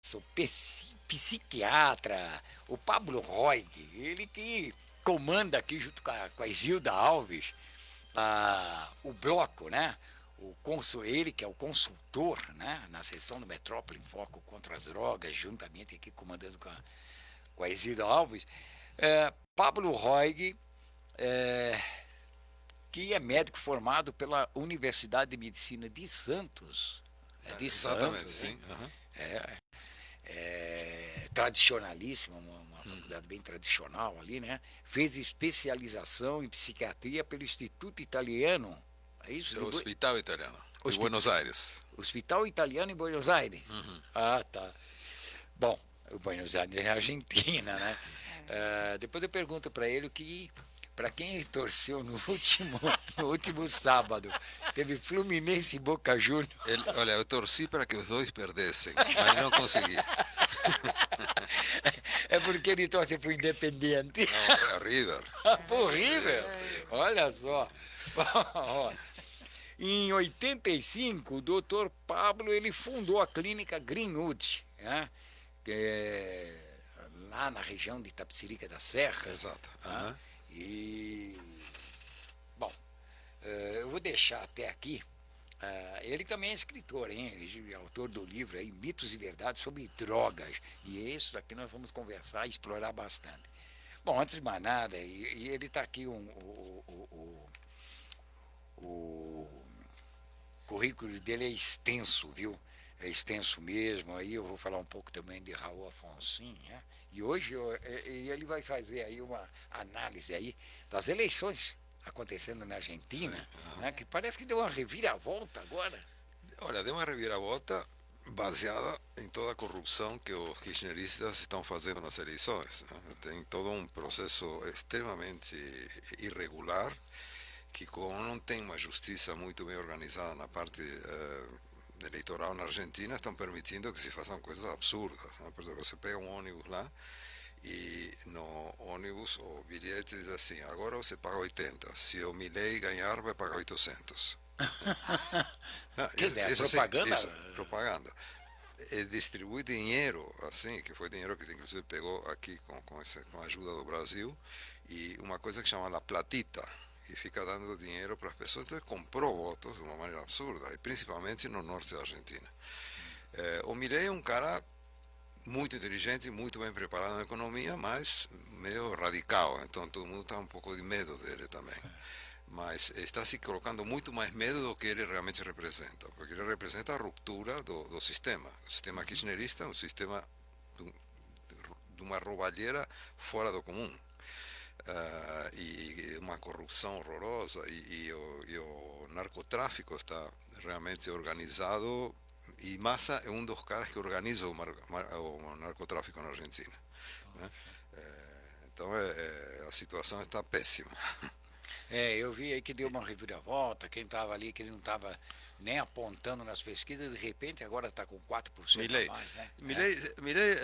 sou psiquiatra, o Pablo Roig, ele que comanda aqui junto com a Isilda Alves, o bloco, né? Ele que é o consultor, né? Na sessão do Metrópole em Foco contra as Drogas, juntamente aqui comandando com a Isilda Alves, Pablo Roig, é, que é médico formado pela Universidade de Medicina de Santos, de Exatamente, Santos, hein? sim. Aham. Tradicionalíssima, uma faculdade bem tradicional ali, né? Fez especialização em psiquiatria pelo Instituto Italiano, é isso? Do Hospital Italiano, de Hospi- Buenos Aires. Hospital Italiano em Buenos Aires. Uhum. Ah, tá. Bom, o Buenos Aires é Argentina, né? Depois eu pergunto para ele que para quem ele torceu no último sábado. Teve Fluminense e Boca Juniors. Olha, eu torci para que os dois perdessem, mas não consegui. É porque ele torce pro Independente. Não, é River. Pro River. Olha só. Em 85, o doutor Pablo ele fundou a clínica Greenwood, né? Que é lá na região de Itapecerica da Serra. Exato. Né? Aham. E, bom, eu vou deixar até aqui. Ele também é escritor, hein? Ele é autor do livro aí, Mitos e Verdades sobre Drogas. E é isso aqui nós vamos conversar e explorar bastante. Bom, antes de mais nada, e ele está aqui o currículo dele é extenso, viu? É extenso mesmo. Aí eu vou falar um pouco também de Raul Afonso, né? E hoje ele vai fazer aí uma análise aí das eleições acontecendo na Sim. Argentina, Aham. né? Que parece que deu uma reviravolta agora. Olha, deu uma reviravolta baseada em toda a corrupção que os kirchneristas estão fazendo nas eleições, né? Tem todo um processo extremamente irregular que, como não tem uma justiça muito bem organizada na parte eleitoral na Argentina, estão permitindo que se façam coisas absurdas, né? Por exemplo, você pega um ônibus lá e no ônibus o bilhete diz assim: agora você paga 80, se o Milei ganhar vai pagar 800. Não, Quer dizer, a isso sim, propaganda. isso, propaganda. Ele distribui dinheiro, assim, que foi dinheiro que inclusive pegou aqui com a ajuda do Brasil, e uma coisa que chama La Platita, e fica dando dinheiro para as pessoas. Então ele comprou votos de uma maneira absurda, e principalmente no norte da Argentina. O Milei é um cara muito inteligente, muito bem preparado na economia, mas meio radical, então todo mundo está um pouco de medo dele também. Mas está se colocando muito mais medo do que ele realmente representa, porque ele representa a ruptura do sistema. O sistema kirchnerista é um sistema de uma roubalheira fora do comum. E uma corrupção horrorosa, e o narcotráfico está realmente organizado, e Massa é um dos caras que organiza o narcotráfico na Argentina, né? Então a situação está péssima. Eu vi aí que deu uma reviravolta, quem estava ali, que ele não estava nem apontando nas pesquisas, de repente agora está com 4% a Milei, mais, né? Milei,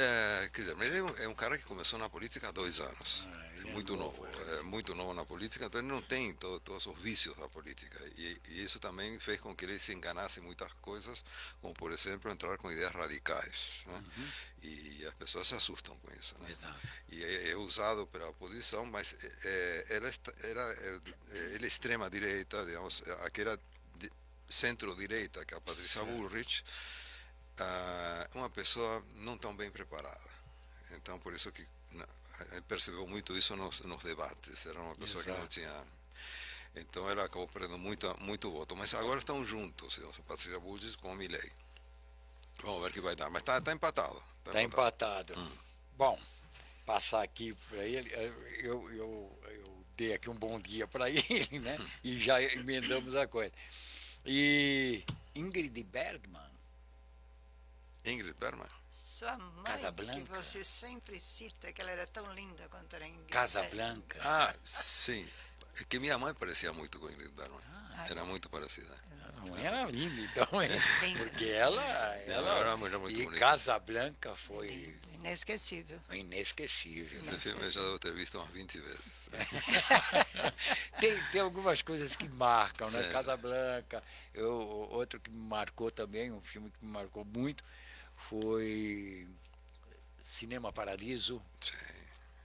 quer dizer, Milei é um cara que começou na política há 2 anos. É Ele é muito novo, novo, é muito novo na política, então ele não tem todos os vícios da política. E isso também fez com que ele se enganasse em muitas coisas, como por exemplo entrar com ideias radicais, né? E as pessoas se assustam com isso, né? exato. E é usado pela oposição, mas ele é extrema direita, digamos, aquela centro-direita, que é a Patrícia Certo. Bullrich, uma pessoa não tão bem preparada. Então, por isso que ele percebeu muito isso nos debates. Era uma pessoa que não Exato. tinha. Então, ela acabou perdendo muito voto. Mas agora estão juntos, a Patrícia Bullrich com o Milley. Vamos ver o que vai dar. Mas está empatado. Tá Está empatado. empatado. Bom, passar aqui para ele, eu dei aqui um bom dia para ele, né? E já emendamos a coisa. E Ingrid Bergman, Ingrid Bergman. Sua mãe, que Casablanca. você sempre cita, que ela era tão linda quanto era em Casablanca. Sim. É que minha mãe parecia muito com Ingrid Bergman. Era muito parecida. A mãe era linda, então, hein? Linda. Porque ela Ela era uma mulher muito e bonita. Casablanca foi Inesquecível. inesquecível. Esse Né? filme eu já devo ter visto umas 20 vezes. Tem algumas coisas que marcam, né? Sim, sim. Casablanca, outro que me marcou também, um filme que me marcou muito, foi Cinema Paradiso. Sim.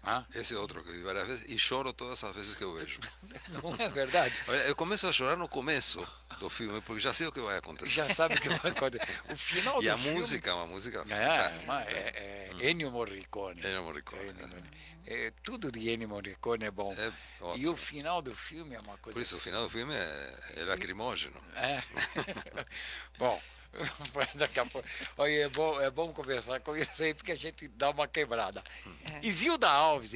Ah, Esse é outro que eu vi várias vezes e choro todas as vezes que eu vejo. não é verdade? Olha, eu começo a chorar no começo do filme, porque já sei o que vai acontecer. Já sabe o que vai acontecer. O final E do a filme música é uma música é, fantástica. Ennio Morricone. Ennio Morricone. Tudo de Ennio Morricone é bom. É E o ótimo. final do filme é uma coisa Por isso, o assim. final do filme é lacrimógeno. É. Bom, daqui a pouco. Olha, é bom conversar com isso aí, porque a gente dá uma quebrada. É. Isilda Alves,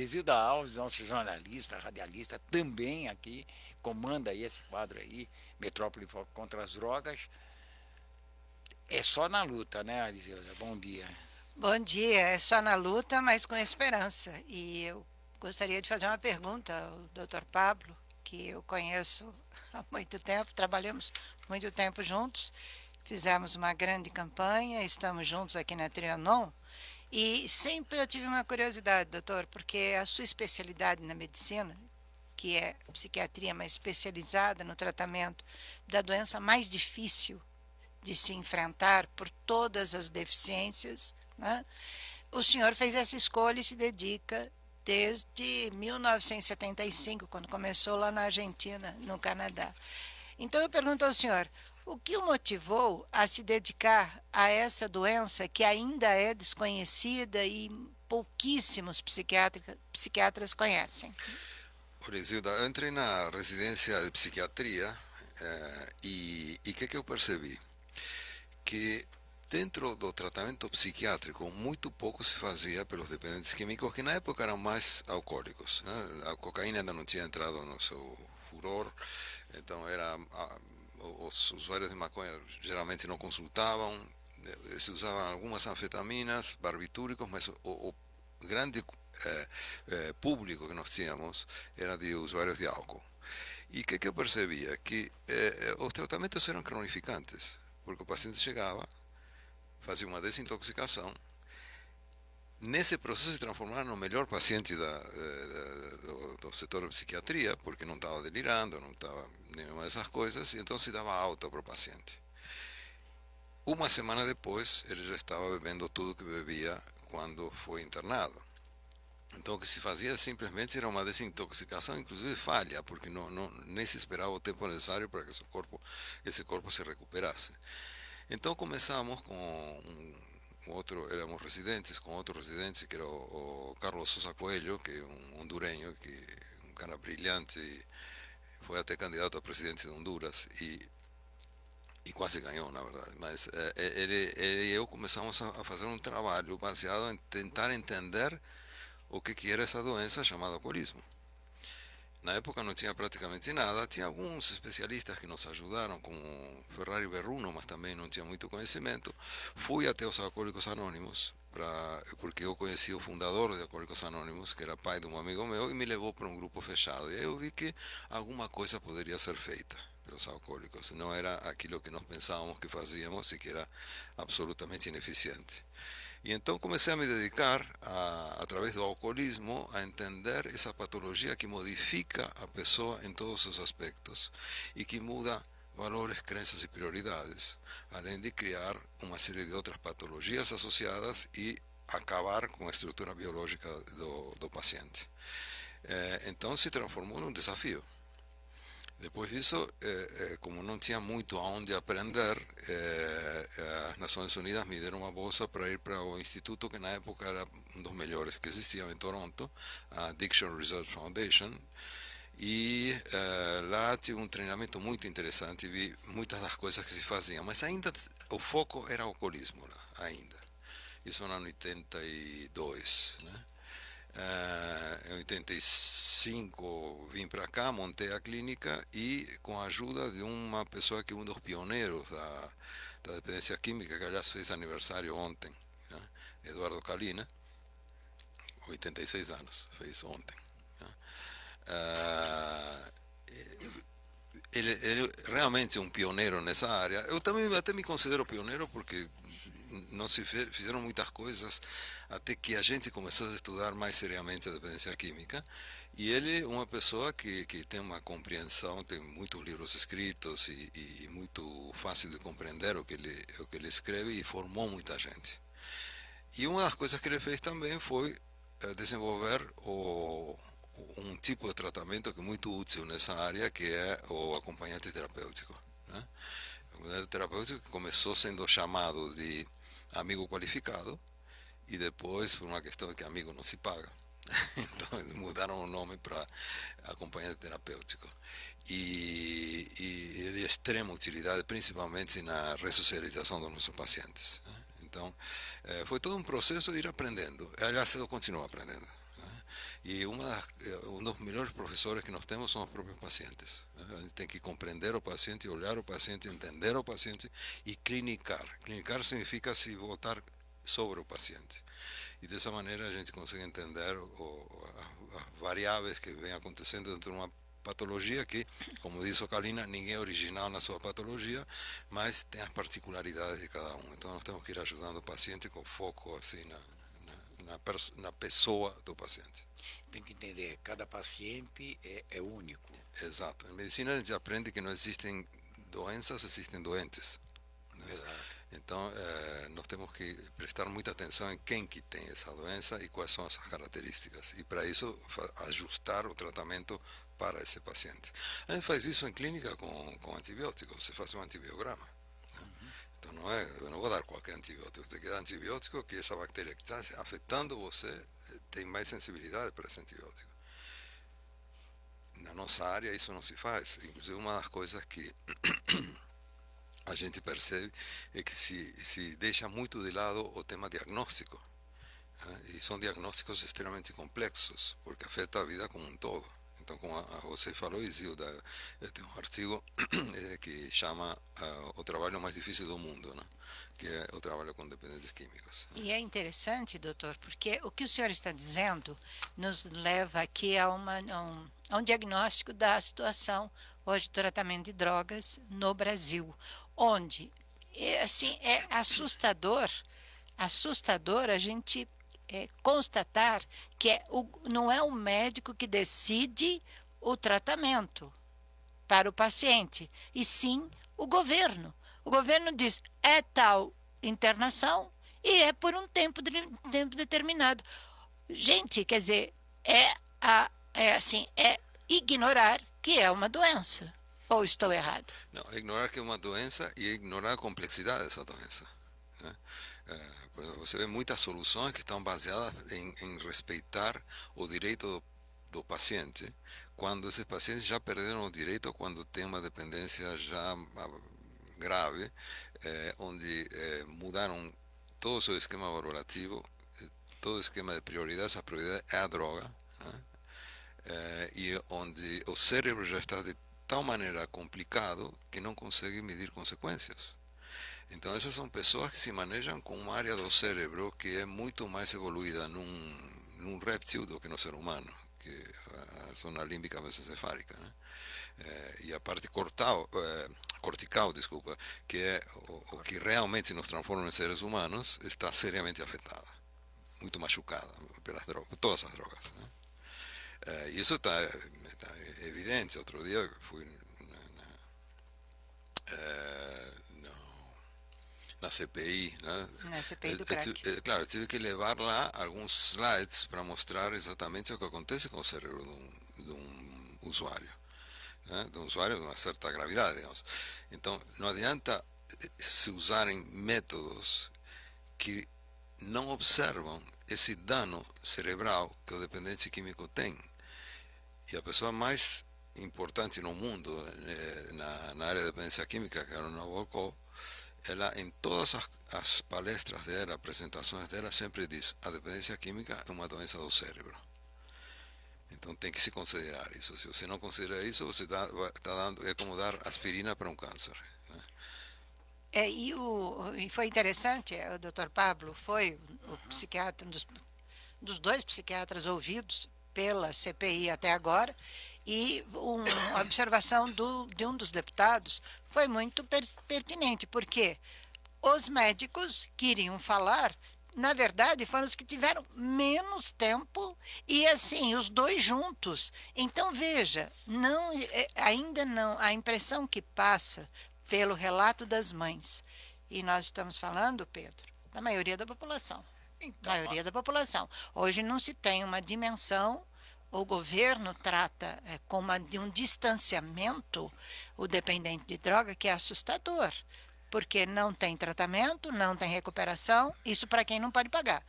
nossa jornalista, radialista, também aqui, comanda aí esse quadro aí, Metrópole contra as Drogas. É só na luta, né, Isilda? Bom dia. Bom dia, é só na luta, mas com esperança. E eu gostaria de fazer uma pergunta ao Dr. Pablo, que eu conheço há muito tempo, trabalhamos muito tempo juntos, fizemos uma grande campanha, estamos juntos aqui na Trianon. E sempre eu tive uma curiosidade, doutor, porque a sua especialidade na medicina, que é psiquiatria, mas especializada no tratamento da doença mais difícil de se enfrentar por todas as deficiências, né? O senhor fez essa escolha e se dedica desde 1975, quando começou lá na Argentina, no Canadá. Então eu pergunto ao senhor, o que o motivou a se dedicar a essa doença que ainda é desconhecida e pouquíssimos psiquiatras conhecem? Por Isilda, eu entrei na residência de psiquiatria e o que eu percebi? Que dentro do tratamento psiquiátrico muito pouco se fazia pelos dependentes químicos que na época eram mais alcoólicos, né? A cocaína ainda não tinha entrado no seu furor, então os usuários de maconha geralmente não consultavam, se usavam algumas anfetaminas, barbitúricos, mas o grande público que nós tínhamos era de usuários de álcool. E o que eu percebia? Que os tratamentos eram cronificantes, porque o paciente chegava, fazia uma desintoxicação, nesse processo se transformava no melhor paciente do setor de psiquiatria, porque não estava delirando, não estava nenhuma dessas coisas, e então se dava alta para o paciente. Uma semana depois, ele já estava bebendo tudo que bebia quando foi internado. Então o que se fazia simplesmente era uma desintoxicação, inclusive falha, porque nem se esperava o tempo necessário para que esse corpo se recuperasse. Então começamos com éramos residentes, com outro residente que era o Carlos Sousa Coelho, que é um hondureño, um cara brilhante, e foi até candidato a presidente de Honduras e quase ganhou, na verdade. Mas ele e eu começamos a fazer um trabalho baseado em tentar entender o que era essa doença chamada alcoolismo. Na época não tinha praticamente nada, tinha alguns especialistas que nos ajudaram, como Ferrari Berruno, mas também não tinha muito conhecimento. Fui até os Alcoólicos Anônimos, porque eu conheci o fundador de Alcoólicos Anônimos, que era pai de um amigo meu, e me levou para um grupo fechado. E aí eu vi que alguma coisa poderia ser feita pelos alcoólicos. Não era aquilo que nós pensávamos que fazíamos e que era absolutamente ineficiente. E então comecei a me dedicar, através do alcoolismo, a entender essa patologia que modifica a pessoa em todos os aspectos e que muda valores, crenças e prioridades, além de criar uma série de outras patologias associadas e acabar com a estrutura biológica do paciente. Então se transformou num desafio. Depois disso, como não tinha muito aonde aprender, as Nações Unidas me deram uma bolsa para ir para o instituto que na época era um dos melhores que existia em Toronto, a Addiction Research Foundation, e lá tive um treinamento muito interessante, vi muitas das coisas que se faziam, mas ainda o foco era o alcoolismo lá, ainda. Isso no ano 82, né? Em 85 vim para cá, montei a clínica e com a ajuda de uma pessoa que é um dos pioneiros da dependência química, que aliás fez aniversário ontem, né? Eduardo Calina, 86 anos, fez ontem. Né? Ele realmente é um pioneiro nessa área. Eu também até me considero pioneiro porque não se fizeram muitas coisas até que a gente começou a estudar mais seriamente a dependência química. E ele é uma pessoa que tem uma compreensão, tem muitos livros escritos e muito fácil de compreender o que ele escreve e formou muita gente. E uma das coisas que ele fez também foi desenvolver um tipo de tratamento que é muito útil nessa área, que é o acompanhante terapêutico, né? O acompanhante terapêutico que começou sendo chamado de amigo qualificado e depois, por uma questão de que amigo não se paga, então eles mudaram o nome para acompanhante terapêutico. E é de extrema utilidade, principalmente na ressocialização dos nossos pacientes, né? Então, foi todo um processo de ir aprendendo. Aliás, eu continuo aprendendo, né? E um dos melhores professores que nós temos são os próprios pacientes, né? A gente tem que compreender o paciente, olhar o paciente, entender o paciente e clinicar. Clinicar significa se voltar sobre o paciente. E dessa maneira a gente consegue entender as variáveis que vêm acontecendo dentro de uma patologia que, como diz o Kalina, ninguém é original na sua patologia, mas tem as particularidades de cada um. Então nós temos que ir ajudando o paciente com foco assim na pessoa do paciente. Tem que entender, cada paciente é único. Exato. Em medicina a gente aprende que não existem doenças, existem doentes, né? Exato. Então, nós temos que prestar muita atenção em quem que tem essa doença e quais são essas características. E para isso, ajustar o tratamento para esse paciente. A gente faz isso em clínica com antibióticos. Você faz um antibiograma, né? Então, eu não vou dar qualquer antibiótico. Tem que dar antibiótico que essa bactéria que está afetando você tem mais sensibilidade para esse antibiótico. Na nossa área, isso não se faz. Inclusive, uma das coisas que a gente percebe é que se deixa muito de lado o tema diagnóstico, né? E são diagnósticos extremamente complexos, porque afeta a vida como um todo. Então, como você falou, Isilda, tem um artigo que chama O Trabalho Mais Difícil do Mundo, né? Que é o trabalho com dependentes químicos. E é interessante, doutor, porque o que o senhor está dizendo nos leva aqui a um diagnóstico da situação hoje do tratamento de drogas no Brasil, onde assim é assustador a gente constatar que não é o médico que decide o tratamento para o paciente, e sim o governo. O governo diz, é tal internação e é por um tempo determinado. Gente, quer dizer, é ignorar que é uma doença. Ou estou errado? Não, ignorar que é uma doença e ignorar a complexidade dessa doença, né? Você vê muitas soluções que estão baseadas em respeitar o direito do paciente, quando esses pacientes já perderam o direito, quando tem uma dependência já grave, onde mudaram todo o seu esquema valorativo, todo o esquema de prioridades, a prioridade é a droga, né? E onde o cérebro já está de tal maneira complicado que não consegue medir consequências. Então essas são pessoas que se manejam com uma área do cérebro que é muito mais evoluída num réptil do que no ser humano, que é a zona límbica mesencefálica, né? E a parte cortical, desculpa, que é o que realmente nos transforma em seres humanos, está seriamente afetada, muito machucada pelas drogas, por todas as drogas, né? E isso está evidente. Outro dia eu fui na CPI, né? Na CPI do crack. Claro, eu tive que levar lá alguns slides para mostrar exatamente o que acontece com o cérebro de um usuário, né? De um usuário de uma certa gravidade, digamos. Então, não adianta se usarem métodos que não observam esse dano cerebral que o dependente químico tem. E a pessoa mais importante no mundo na área de dependência química, que é a Ana Volkov, ela em todas as palestras dela, apresentações dela, sempre diz: a dependência química é uma doença do cérebro. Então tem que se considerar isso. Se você não considera isso, você está dando, é como dar aspirina para um câncer, né? E foi interessante, o doutor Pablo foi o psiquiatra, dos dois psiquiatras ouvidos pela CPI até agora, e uma observação de um dos deputados foi muito pertinente, porque os médicos queriam falar, na verdade, foram os que tiveram menos tempo, e assim, os dois juntos. Então, veja, ainda não, a impressão que passa pelo relato das mães, e nós estamos falando, Pedro, da maioria da população. Então, Maioria da população. Hoje não se tem uma dimensão, o governo trata de um distanciamento o dependente de droga que é assustador, porque não tem tratamento, não tem recuperação, isso para quem não pode pagar.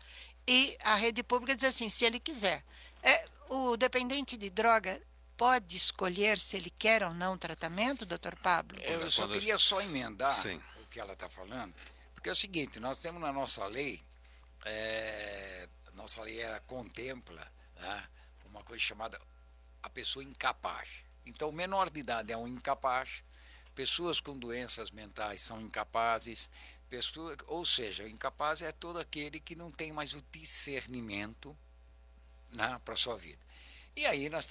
E a rede pública diz assim, se ele quiser. O dependente de droga pode escolher se ele quer ou não tratamento, doutor Pablo? eu Olha, só queria só emendar sim, o que ela está falando, porque é o seguinte, nós temos na nossa lei, nossa lei ela contempla, né, uma coisa chamada a pessoa incapaz. Então, o menor de idade é um incapaz, pessoas com doenças mentais são incapazes, ou seja, incapaz é todo aquele que não tem mais o discernimento, né, para a sua vida. E aí, nós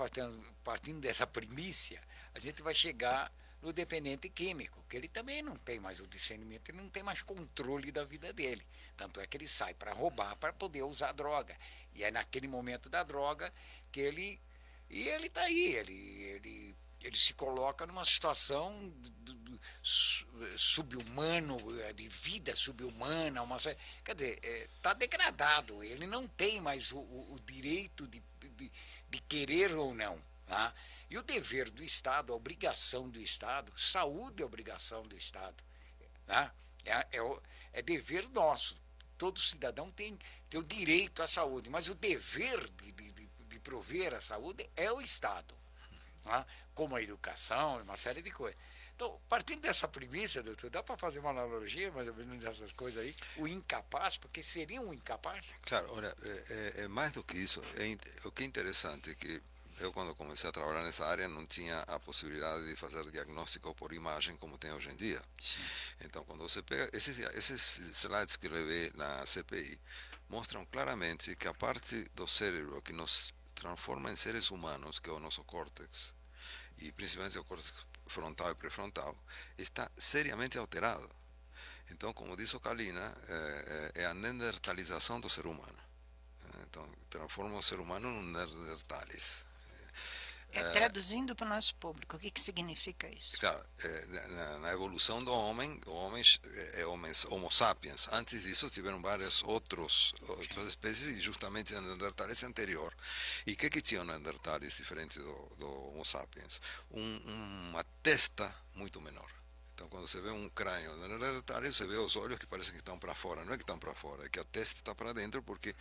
partindo dessa primícia, a gente vai chegar no dependente químico, que ele também não tem mais o discernimento, ele não tem mais controle da vida dele. Tanto é que ele sai para roubar, para poder usar droga. E é naquele momento da droga que ele. E ele está aí, ele se coloca numa situação subhumano, de vida subhumana, quer dizer, está degradado, ele não tem mais o direito de querer ou não. Tá? E o dever do Estado, a obrigação do Estado, saúde é obrigação do Estado. Tá? É dever nosso. Todo cidadão tem o direito à saúde, mas o dever de prover a saúde é o Estado. Tá? Como a educação, uma série de coisas. Então, partindo dessa premissa, doutor, dá para fazer uma analogia, mais ou menos, dessas coisas aí? O incapaz, porque seria um incapaz? claro, olha, é mais do que isso. O que é interessante é que eu, quando comecei a trabalhar nessa área, não tinha a possibilidade de fazer diagnóstico por imagem como tem hoje em dia. Sim. Então, quando você pega esses slides que eu vi na CPI, mostram claramente que a parte do cérebro que nos transforma em seres humanos, que é o nosso córtex, e principalmente o córtex frontal e pré-frontal, está seriamente alterado. Então, como disse o Kalina, é a neandertalização do ser humano. Então, transforma o ser humano num neandertalis. Traduzindo para o nosso público, o que significa isso? Claro, na evolução do homem, o homem é Homo sapiens. Antes disso, tiveram várias outras espécies e justamente o Neandertal é anterior. E o que tinha o Neandertal diferente do Homo sapiens? Uma testa muito menor. Então, quando você vê um crânio no Neandertal, você vê os olhos que parecem que estão para fora. Não é que estão para fora, é que a testa está para dentro porque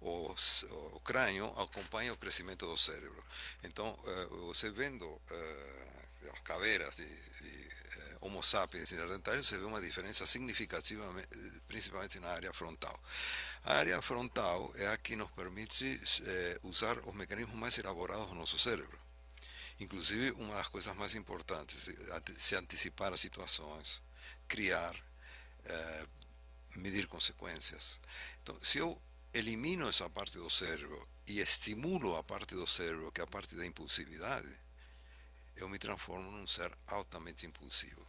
o crânio acompanha o crescimento do cérebro. Então, você vendo as caveiras de Homo sapiens e Neandertais, você vê uma diferença significativa, principalmente na área frontal. A área frontal é a que nos permite usar os mecanismos mais elaborados do nosso cérebro. Inclusive, uma das coisas mais importantes, se antecipar as situações, criar, medir consequências. Então, se eu elimino essa parte do cérebro e estimulo a parte do cérebro, que é a parte da impulsividade, eu me transformo num ser altamente impulsivo.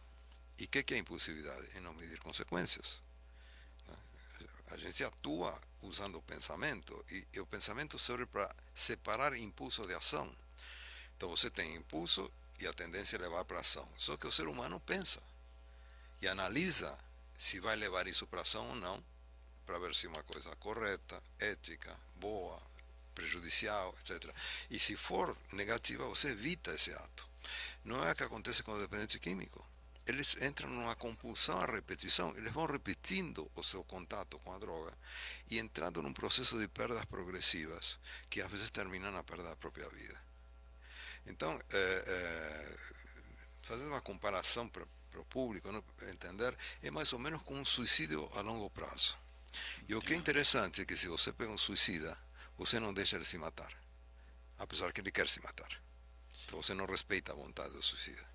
E o que é impulsividade? É não medir consequências. A gente atua usando o pensamento, e o pensamento serve para separar impulso de ação. Então você tem impulso e a tendência é levar para ação. Só que o ser humano pensa e analisa se vai levar isso para ação ou não, para ver se é uma coisa correta, ética, boa, prejudicial, etc. E se for negativa, você evita esse ato. Não é o que acontece com o dependente químico. Eles entram numa compulsão à repetição, eles vão repetindo o seu contato com a droga e entrando num processo de perdas progressivas que às vezes terminam na perda da própria vida. Então, fazendo uma comparação para o público entender, é mais ou menos como um suicídio a longo prazo. E o que é interessante é que se você pega um suicida, você não deixa ele se matar, apesar que ele quer se matar. Então você não respeita a vontade do suicida,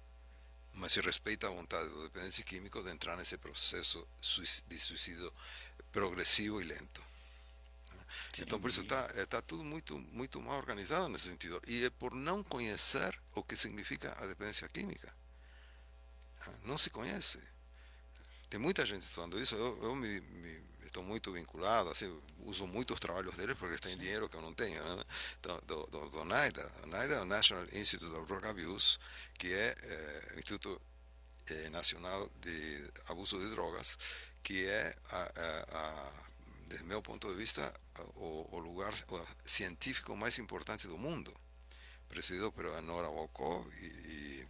mas se respeita a vontade do dependente químico de entrar nesse processo de suicídio progressivo e lento. Então, por isso está tudo muito mal organizado nesse sentido. E é por não conhecer o que significa a dependência química. Não se conhece. Tem muita gente estudando isso. Eu estou muito vinculado, assim, uso muito os trabalhos deles porque eles têm dinheiro que eu não tenho. Né? Então, do NIDA. O NIDA é o National Institute of Drug Abuse, que é o Instituto Nacional de Abuso de Drogas, que é desde meu ponto de vista, o lugar científico mais importante do mundo, presidido por Nora Volkov, e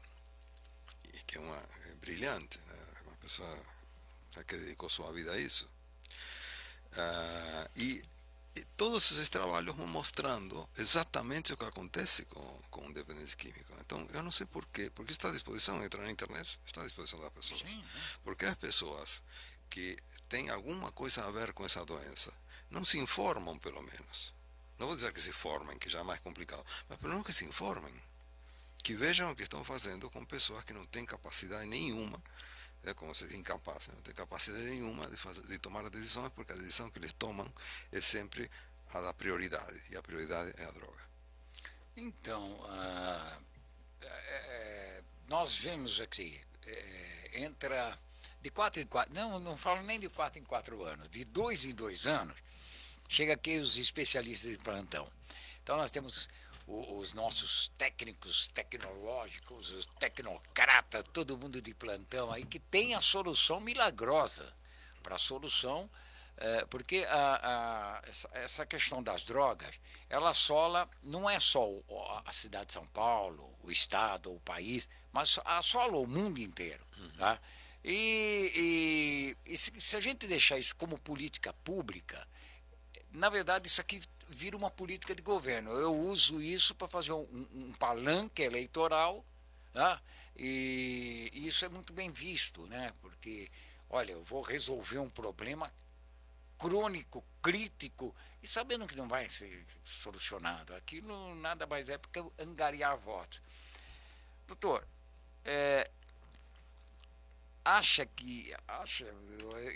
que é uma brilhante, né? Uma pessoa que dedicou sua vida a isso. E todos esses trabalhos vão mostrando exatamente o que acontece com dependência química. Então, eu não sei por quê, porque está à disposição, entrar na internet, está à disposição das pessoas. Sim, Porque as pessoas que têm alguma coisa a ver com essa doença não se informam, pelo menos. Não vou dizer que se formem, que já é mais complicado, mas pelo menos que se informem. Que vejam o que estão fazendo com pessoas que não têm capacidade nenhuma, como se incapazes, não têm capacidade nenhuma de tomar as decisões, porque a decisão que eles tomam é sempre a da prioridade, e a prioridade é a droga. então, nós vemos aqui, entra de 4 em 4, não falo nem de 4 em 4 anos, de 2 em 2 anos, chega aqui os especialistas de plantão. Então nós temos os nossos técnicos tecnológicos, os tecnocratas, todo mundo de plantão aí que tem a solução milagrosa para a solução, porque essa questão das drogas, ela assola, não é só a cidade de São Paulo, o estado, o país, mas assola o mundo inteiro. Tá? E se a gente deixar isso como política pública, na verdade, isso aqui vira uma política de governo. Eu uso isso para fazer um palanque eleitoral, né? E isso é muito bem visto, né? Porque, olha, eu vou resolver um problema crônico, crítico, e sabendo que não vai ser solucionado. Aquilo nada mais é porque angariar votos. Doutor,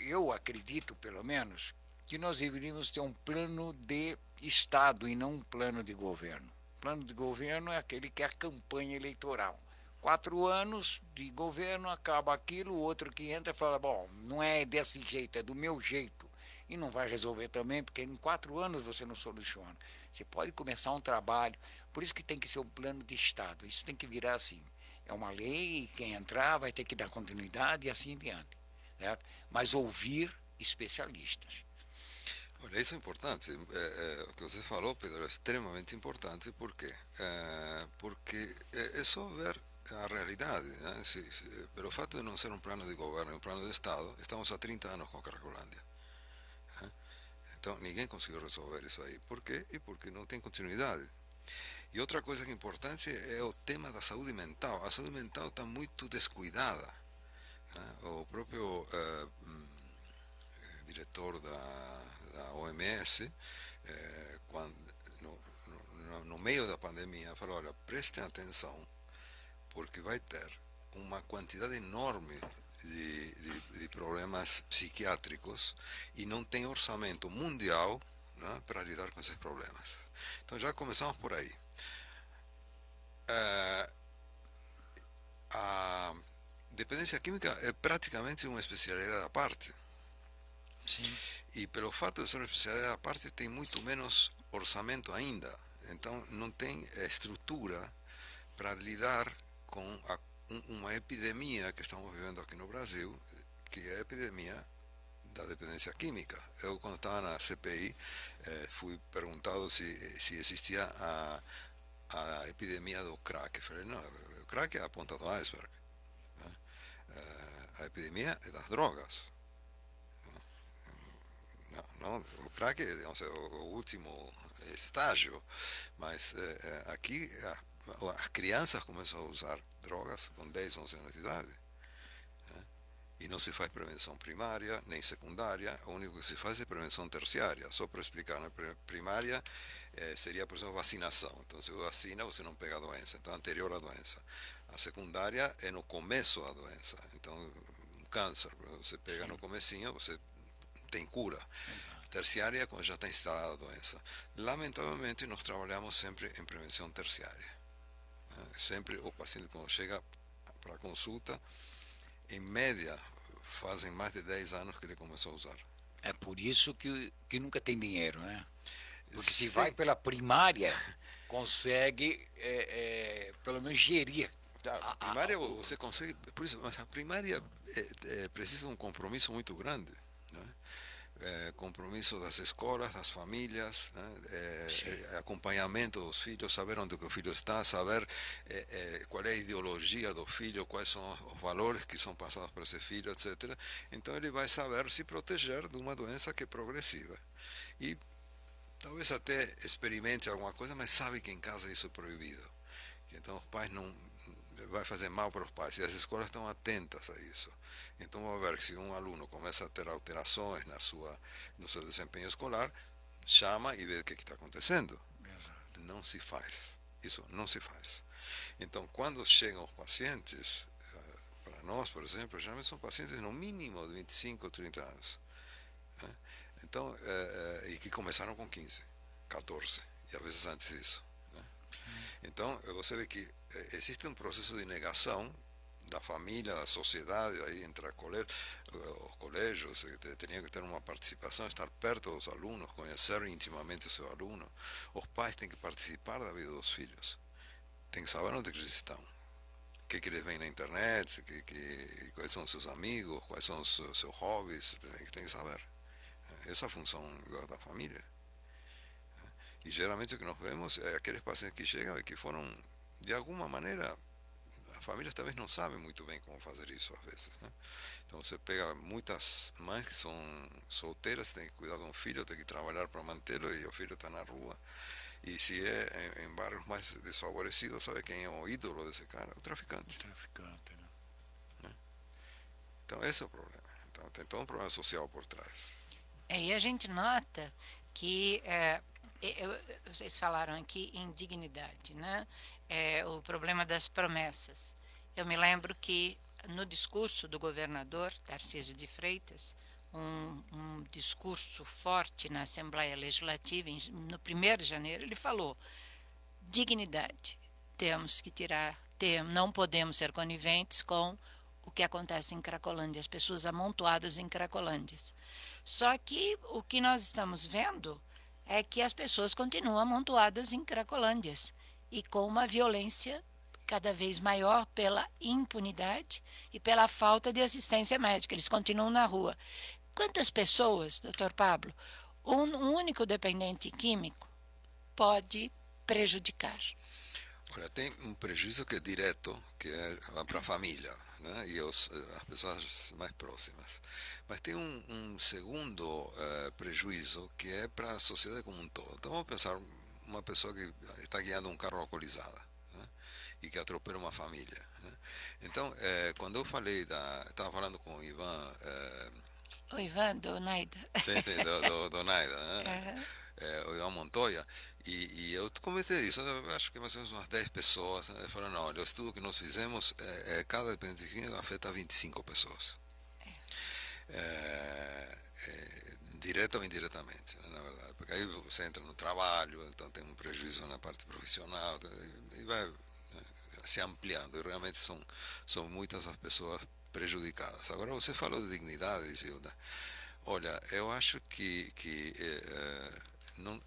eu acredito, pelo menos, que nós deveríamos ter um plano de Estado e não um plano de governo. O plano de governo é aquele que é a campanha eleitoral. 4 anos de governo, acaba aquilo, o outro que entra fala, bom, não é desse jeito, é do meu jeito. E não vai resolver também, porque em 4 anos você não soluciona. Você pode começar um trabalho, por isso que tem que ser um plano de Estado. Isso tem que virar assim. É uma lei, quem entrar vai ter que dar continuidade e assim em diante. Certo? Mas ouvir especialistas. Olha, isso é importante. O que você falou, Pedro, é extremamente importante. Por quê? Porque é só ver a realidade. Né? Pelo fato de não ser um plano de governo, um plano de Estado, estamos há 30 anos com a Cracolândia. Né? Então, ninguém conseguiu resolver isso aí. Por quê? E porque não tem continuidade. E outra coisa que é importante é o tema da saúde mental. A saúde mental está muito descuidada. Né? O próprio diretor da OMS, quando, no meio da pandemia, falou, olha, prestem atenção, porque vai ter uma quantidade enorme de problemas psiquiátricos e não tem orçamento mundial, né, para lidar com esses problemas. Então já começamos por aí. A dependência química é praticamente uma especialidade à parte. Sim. E pelo fato de ser uma especialidade à parte, tem muito menos orçamento ainda. Então não tem estrutura para lidar com uma epidemia que estamos vivendo aqui no Brasil, que é a epidemia da dependência química. Eu, quando estava na CPI, fui perguntado se existia a epidemia do crack. Eu falei, não, o crack é a ponta do iceberg. Né? A epidemia é das drogas. Não, o crack é, digamos, o último estágio, mas aqui as crianças começam a usar drogas com 10, 11 anos de idade. Né? E não se faz prevenção primária, nem secundária, o único que se faz é prevenção terciária. Só para explicar, na primária seria, por exemplo, vacinação. Então, se você vacina, você não pega a doença, então anterior à doença. A secundária é no começo da doença. Então, um câncer, você pega no comecinho, você tem cura. Exato. Terciária é quando já está instalada a doença. Lamentavelmente, nós trabalhamos sempre em prevenção terciária. Sempre o paciente, quando chega para a consulta, em média, fazem mais de 10 anos que ele começou a usar. É por isso que nunca tem dinheiro, né? Porque se Sim. vai pela primária, consegue pelo menos gerir. A primária você consegue, por isso, mas a primária precisa de um compromisso muito grande. Né? compromisso das escolas, das famílias, né? Acompanhamento dos filhos, saber onde que o filho está, saber qual é a ideologia do filho, quais são os valores que são passados para esse filho, etc. Então ele vai saber se proteger de uma doença que é progressiva. E talvez até experimente alguma coisa, mas sabe que em casa isso é proibido. Então os pais não vai fazer mal para os pais e as escolas estão atentas a isso. Então vamos ver que se um aluno começa a ter alterações no seu desempenho escolar, chama e vê o que está acontecendo. Exato. Não se faz. Isso não se faz. Então quando chegam os pacientes, para nós, por exemplo, geralmente são pacientes no mínimo de 25 ou 30 anos. Né? Então, e que começaram com 15, 14, e às vezes antes disso. Né? Então, você vê que existe um processo de negação da família, da sociedade, aí entra os colégios, teriam que ter uma participação, estar perto dos alunos, conhecer intimamente o seu aluno. Os pais têm que participar da vida dos filhos, têm que saber onde eles estão, o que eles veem na internet, quais são os seus amigos, quais são os seus hobbies, tem que saber. Essa é a função da família. E geralmente o que nós vemos é aqueles pacientes que chegam e que foram, de alguma maneira, as famílias talvez não sabem muito bem como fazer isso às vezes. Né? Então você pega muitas mães que são solteiras, tem que cuidar de um filho, tem que trabalhar para mantê-lo e o filho está na rua. E se é em bairros mais desfavorecidos, sabe quem é o ídolo desse cara? O traficante. O traficante, né? Né? Então esse é o problema. Então tem todo um problema social por trás. E a gente nota que vocês falaram aqui em dignidade, né? O problema das promessas. Eu me lembro que no discurso do governador Tarcísio de Freitas, um discurso forte na Assembleia Legislativa, no 1º de janeiro, ele falou: dignidade, temos que tirar, não podemos ser coniventes com o que acontece em Cracolândia, as pessoas amontoadas em Cracolândias. Só que o que nós estamos vendo é que as pessoas continuam amontoadas em Cracolândias e com uma violência cada vez maior pela impunidade e pela falta de assistência médica. Eles continuam na rua. Quantas pessoas, doutor Pablo, um único dependente químico pode prejudicar? Olha, tem um prejuízo que é direto, que é para a família, né? E as pessoas mais próximas. Mas tem um segundo prejuízo que é para a sociedade como um todo. Então vamos pensar uma pessoa que está guiando um carro alcoolizada, né? E que atropela uma família. Né? Então, quando eu falei estava falando com o Ivan. O Ivan do Naida. Sim, do Naida, né? O Ivan Montoya, e eu comecei isso, eu acho que mais ou menos umas 10 pessoas, né? Falaram, não, olha, o estudo que nós fizemos, cada dependente químico afeta 25 pessoas. Direta ou indiretamente, né, na verdade, porque aí você entra no trabalho, então tem um prejuízo na parte profissional, e vai, né, se ampliando, e realmente são muitas as pessoas prejudicadas. Agora, você falou de dignidade, Zilda. Olha, eu acho que não,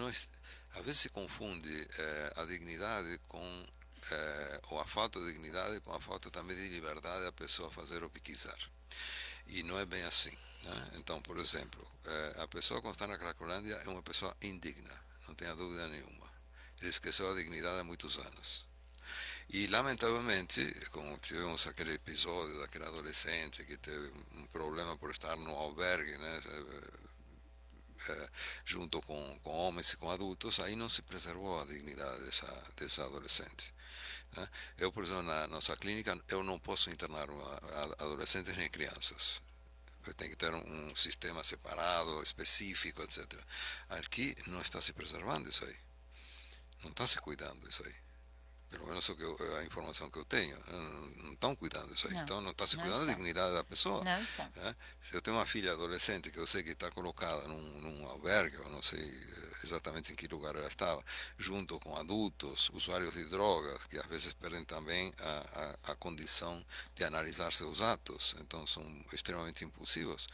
às vezes se confunde a dignidade com ou a falta de dignidade com a falta também de liberdade da pessoa fazer o que quiser. E não é bem assim. Né? Então, por exemplo, a pessoa que está na Cracolândia é uma pessoa indigna, não tenha dúvida nenhuma. Ele esqueceu a dignidade há muitos anos. E, lamentavelmente, como tivemos aquele episódio daquele adolescente que teve um problema por estar no albergue, né, junto com homens e com adultos, aí não se preservou a dignidade dessa adolescente. Né? Eu, por exemplo, na nossa clínica, eu não posso internar adolescentes nem crianças. Tem que ter um sistema separado, específico, etc. Aqui não está se preservando isso aí. Não está se cuidando isso aí. Pelo menos a informação que eu tenho, não estão cuidando disso aí. Não, Então não está se não cuidando da está. dignidade da pessoa. Não está. Né? Se eu tenho uma filha adolescente que eu sei que está colocada num albergue, eu não sei exatamente em que lugar ela estava, junto com adultos, usuários de drogas, que às vezes perdem também a condição de analisar seus atos, então são extremamente impulsivos.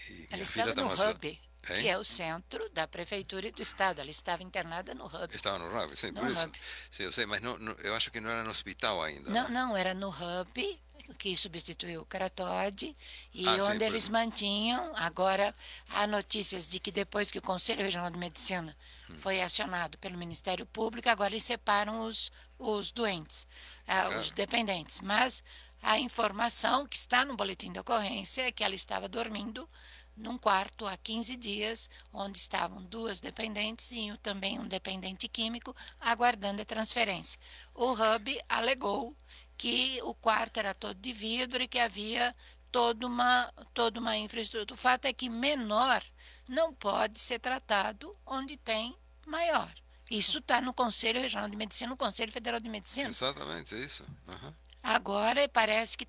E Ela minha filha estava no está Hub, que é o centro da Prefeitura e do Estado. Ela estava internada no Hub. Estava no Hub, sim, No por isso. Hub. Sim, eu sei, mas eu acho que não era no hospital ainda. Não, Né? não, era no Hub, que substituiu o Caratode, Ah, e sim, onde por eles isso. mantinham. Agora há notícias de que depois que o Conselho Regional de Medicina foi acionado pelo Ministério Público, agora eles separam os doentes, os Claro. dependentes. Mas a informação que está no boletim de ocorrência é que ela estava dormindo num quarto há 15 dias, onde estavam duas dependentes e também um dependente químico aguardando a transferência. O Hub alegou que o quarto era todo de vidro e que havia toda uma infraestrutura. O fato é que menor não pode ser tratado onde tem maior. Isso está no Conselho Regional de Medicina, no Conselho Federal de Medicina. Exatamente, é isso. Aham. Agora parece que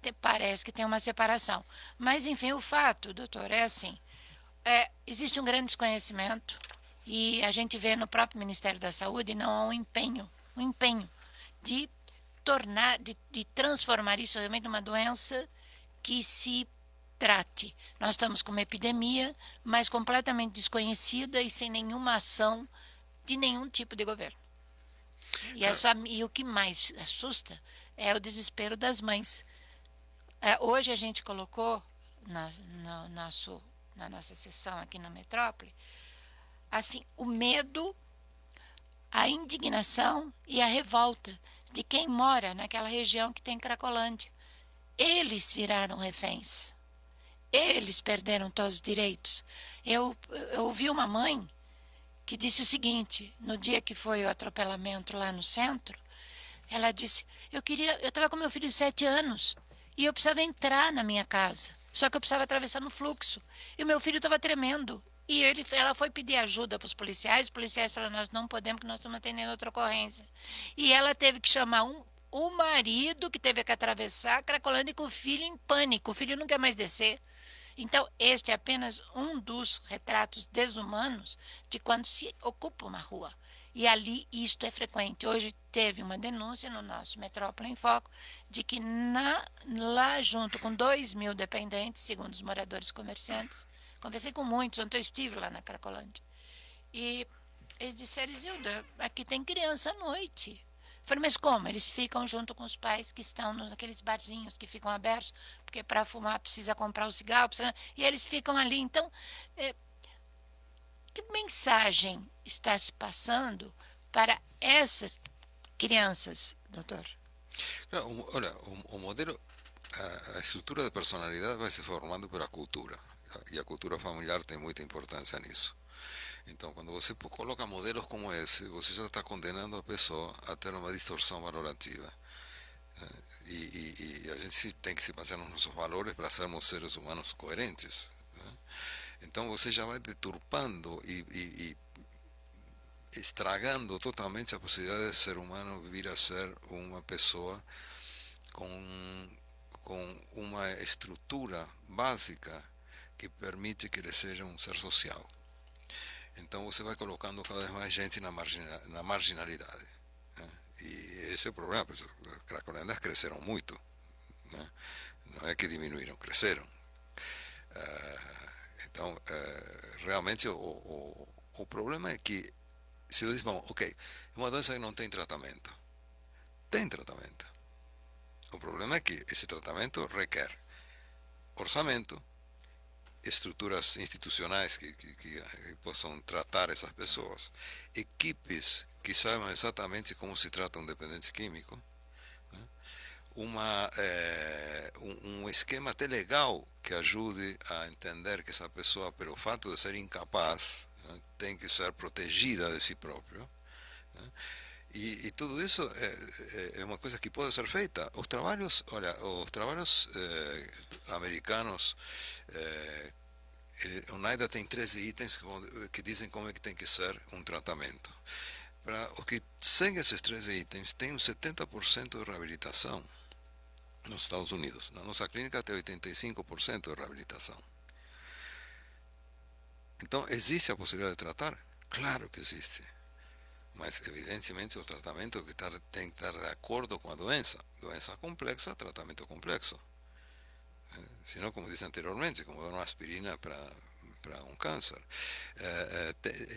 tem uma separação. Mas, enfim, o fato, doutor, é assim: existe um grande desconhecimento e a gente vê no próprio Ministério da Saúde não há um empenho de de transformar isso realmente numa doença que se trate. Nós estamos com uma epidemia, mas completamente desconhecida e sem nenhuma ação de nenhum tipo de governo. Claro. E o que mais assusta é o desespero das mães. Hoje a gente colocou na, no nosso, na nossa sessão aqui na Metrópole, assim, o medo, a indignação e a revolta de quem mora naquela região que tem Cracolândia. Eles viraram reféns. Eles perderam todos os direitos. Eu ouvi uma mãe que disse o seguinte, no dia que foi o atropelamento lá no centro, ela disse, eu estava com meu filho de 7 anos e eu precisava entrar na minha casa, só que eu precisava atravessar no fluxo. E o meu filho estava tremendo. Ela foi pedir ajuda para os policiais falaram, nós não podemos, porque nós estamos atendendo outra ocorrência. E ela teve que chamar o marido, que teve que atravessar a Cracolândia com o filho em pânico. O filho não quer mais descer. Então, este é apenas um dos retratos desumanos de quando se ocupa uma rua. E ali isto é frequente. Hoje teve uma denúncia no nosso Metrópole em Foco de que lá junto com 2.000 dependentes, segundo os moradores comerciantes, conversei com muitos, ontem eu estive lá na Cracolândia, e eles disseram, Isilda, aqui tem criança à noite. Falei, mas como? Eles ficam junto com os pais que estão naqueles barzinhos que ficam abertos, porque para fumar precisa comprar o cigarro, e eles ficam ali. Então, é, que mensagem está se passando para essas crianças, doutor? Claro, olha, o modelo, a estrutura de personalidade vai se formando pela cultura. E a cultura familiar tem muita importância nisso. Então, quando você coloca modelos como esse, você já está condenando a pessoa a ter uma distorção valorativa. E a gente tem que se basear nos nossos valores para sermos seres humanos coerentes. Né? Então, você já vai deturpando e estragando totalmente a possibilidade de ser humano vir a ser uma pessoa com, com uma estrutura básica que permite que ele seja um ser social. Então você vai colocando cada vez mais gente na marginalidade. Né? E esse é o problema, porque as cracolendas cresceram muito. Né? Não é que diminuíram, cresceram. Então, realmente o problema é que se eu diz, bom, ok, é uma doença que não tem tratamento. Tem tratamento. O problema é que esse tratamento requer orçamento, estruturas institucionais que possam tratar essas pessoas, equipes que saibam exatamente como se trata um dependente químico, né? Um esquema até legal que ajude a entender que essa pessoa, pelo fato de ser incapaz, né, tem que ser protegida de si próprio. Né? E tudo isso é uma coisa que pode ser feita. Os trabalhos, olha, os trabalhos americanos, o NIDA tem 13 itens que dizem como é que tem que ser um tratamento. Para os que seguem esses 13 itens, tem um 70% de reabilitação nos Estados Unidos. Na nossa clínica tem 85% de reabilitação. Então, existe a possibilidade de tratar? Claro que existe. Mas, evidentemente, o tratamento tem que estar de acordo com a doença. Doença complexa, tratamento complexo. Senão, como disse anteriormente, como dar uma aspirina para um câncer.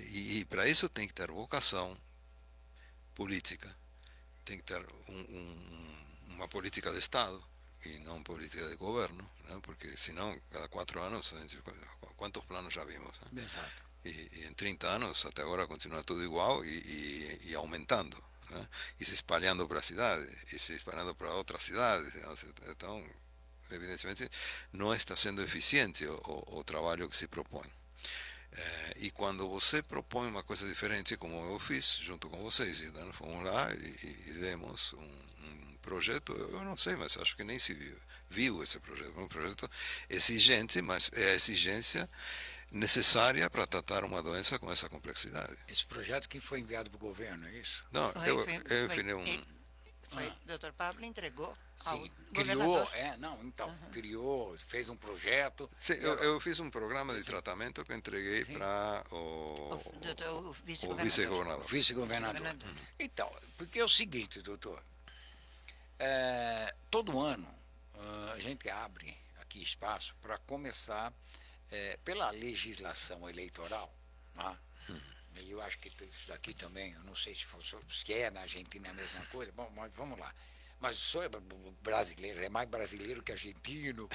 E para isso tem que ter vocação política, tem que ter uma política de Estado e não política de governo, né? Porque senão, cada 4 anos, quantos planos já vimos, né? Exato. E em 30 anos, até agora, continua tudo igual e aumentando, né? E se espalhando para a cidade, e se espalhando para outras cidades. Então, evidentemente, não está sendo eficiente o trabalho que se propõe. E quando você propõe uma coisa diferente, como eu fiz junto com vocês, então fomos lá e demos um projeto, eu não sei, mas acho que nem se viu esse projeto. Um projeto exigente, mas é a exigência necessária para tratar uma doença com essa complexidade. Esse projeto que foi enviado para o governo, é isso? Não, eu enviei Foi, o doutor Pablo entregou ao Sim, governador. criou, não, então, criou, fez um projeto. Sim, eu fiz um programa de tratamento que entreguei Sim. para O o vice-governador. vice-governador. Vice-governador. Vice-governador. Então, porque é o seguinte, doutor, todo ano a gente abre aqui espaço para começar pela legislação eleitoral, tá? E eu acho que isso aqui também, eu não sei se é na Argentina é a mesma coisa, bom, mas vamos lá. Mas o senhor é brasileiro, é mais brasileiro que argentino.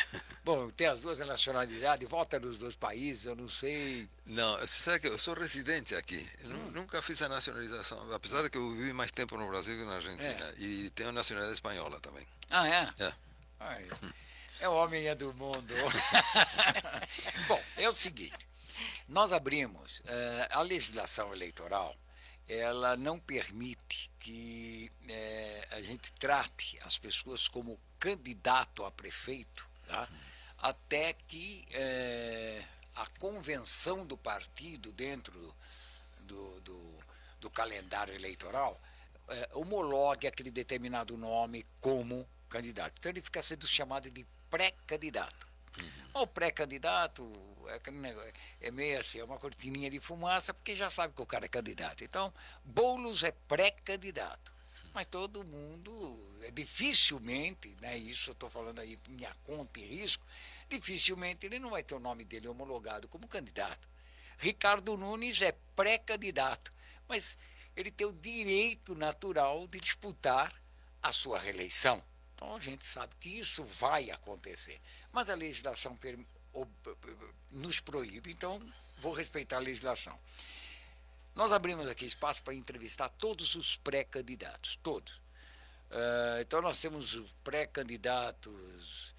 Bom, tem as duas nacionalidades, vota nos dois países, eu não sei. Não, você sabe que eu sou residente aqui. Eu nunca fiz a nacionalização, apesar de que eu vivi mais tempo no Brasil que na Argentina. E tenho nacionalidade espanhola também. Ah, é? É. Ai, é o homem é do mundo. Bom, é o seguinte, nós abrimos, a legislação eleitoral, ela não permite que a gente trate as pessoas como candidato a prefeito, tá? Até que a convenção do partido dentro do calendário eleitoral homologue aquele determinado nome como candidato. Então ele fica sendo chamado de pré-candidato. O pré-candidato é meio assim, é uma cortininha de fumaça, porque já sabe que o cara é candidato. Então, Boulos é pré-candidato. Mas todo mundo, dificilmente, né, isso eu estou falando aí por minha conta e risco, dificilmente ele não vai ter o nome dele homologado como candidato. Ricardo Nunes é pré-candidato, mas ele tem o direito natural de disputar a sua reeleição. Então a gente sabe que isso vai acontecer. Mas a legislação nos proíbe, então vou respeitar a legislação. Nós abrimos aqui espaço para entrevistar todos os pré-candidatos, todos. Então nós temos pré-candidatos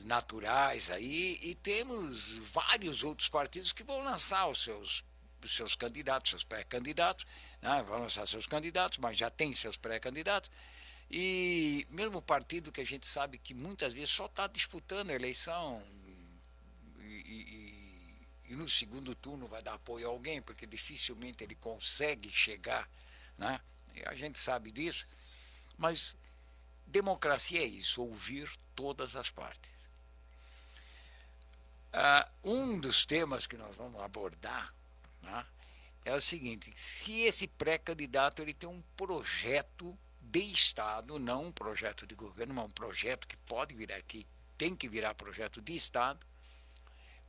naturais aí e temos vários outros partidos que vão lançar os seus candidatos, seus pré-candidatos, né? Vão lançar seus candidatos, mas já tem seus pré-candidatos. E mesmo partido que a gente sabe que muitas vezes só está disputando a eleição e no segundo turno vai dar apoio a alguém, porque dificilmente ele consegue chegar, né? E a gente sabe disso, mas democracia é isso, ouvir todas as partes. Um dos temas que nós vamos abordar, né, é o seguinte: se esse pré-candidato ele tem um projeto de Estado, não um projeto de governo, mas um projeto que pode virar aqui, tem que virar projeto de Estado,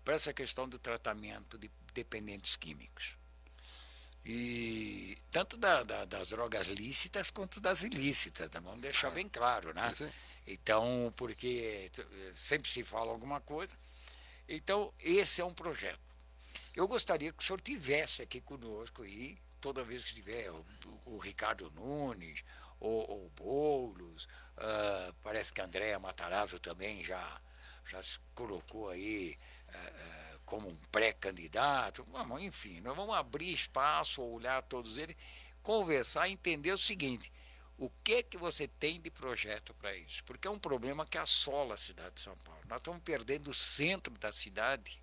para essa questão do tratamento de dependentes químicos. E tanto das drogas lícitas quanto das ilícitas, tá? Vamos deixar bem claro, né? Então, porque sempre se fala alguma coisa. Então, esse é um projeto. Eu gostaria que o senhor tivesse aqui conosco e toda vez que tiver o Ricardo Nunes, ou Boulos, parece que a Andréa Matarazzo também já se colocou aí como um pré-candidato. Enfim, nós vamos abrir espaço, olhar todos eles, conversar e entender o seguinte: o que você tem de projeto para isso? Porque é um problema que assola a cidade de São Paulo. Nós estamos perdendo o centro da cidade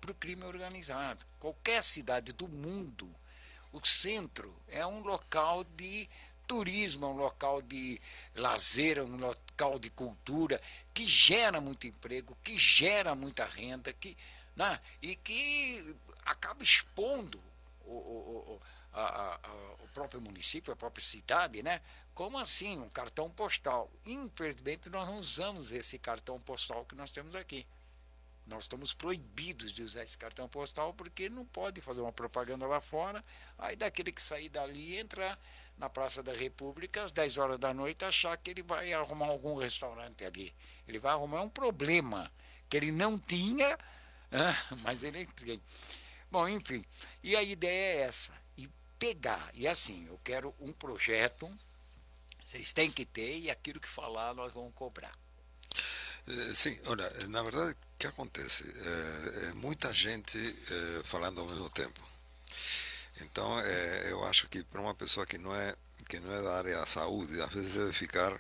para o crime organizado. Qualquer cidade do mundo, o centro é um local de turismo, é um local de lazer, é um local de cultura, que gera muito emprego, que gera muita renda, né, e que acaba expondo o próprio município, a própria cidade, né? Como assim? Um cartão postal. Infelizmente, nós não usamos esse cartão postal que nós temos aqui. Nós estamos proibidos de usar esse cartão postal porque não pode fazer uma propaganda lá fora, aí daquele que sair dali entra na Praça da República às 10 horas da noite achar que ele vai arrumar algum restaurante ali. Ele vai arrumar um problema que ele não tinha, mas ele tem. Bom, enfim, e a ideia é essa, e pegar, e assim, eu quero um projeto, vocês têm que ter, e aquilo que falar nós vamos cobrar. Sim, olha, na verdade, o que acontece? É muita gente falando ao mesmo tempo. Então, eu acho que para uma pessoa que não é da área da saúde, às vezes deve ficar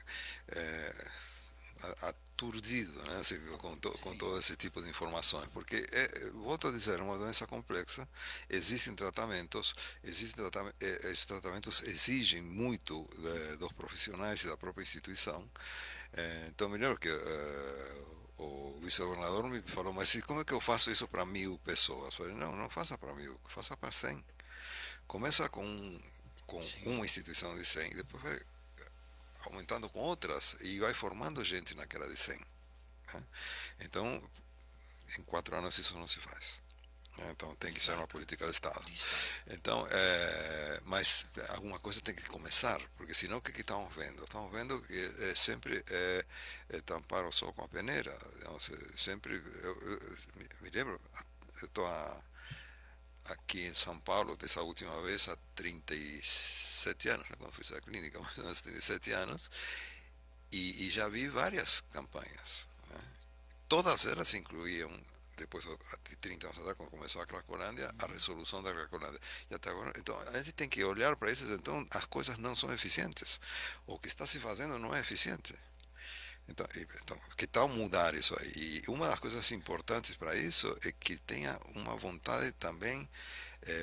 é, aturdido, né, assim, com Sim, todo esse tipo de informações, porque, volto a dizer, é uma doença complexa, esses tratamentos exigem muito dos profissionais e da própria instituição. Então, melhor que o vice-governador me falou, mas como é que eu faço isso para 1.000 pessoas? Eu falei, não, não faça para 1.000, faça para 100. Começa com sim, uma instituição de 100, depois vai aumentando com outras e vai formando gente naquela de 100. Né? Então, em 4 anos isso não se faz. Então tem que ser uma exato, política de Estado. de Estado. Então, mas alguma coisa tem que começar, porque senão o que estamos vendo? Estamos vendo que sempre tampar o sol com a peneira. Sempre, me lembro, eu estou aqui em São Paulo dessa última vez há 37 anos, né, quando fiz a clínica, mais ou menos 37 anos, e já vi várias campanhas. Né? Todas elas incluíam, depois de 30 anos atrás, quando começou a Cracolândia, a resolução da Cracolândia. E até agora, então, a gente tem que olhar para isso, então as coisas não são eficientes. O que está se fazendo não é eficiente. Então, que tal mudar isso aí? E uma das coisas importantes para isso é que tenha uma vontade também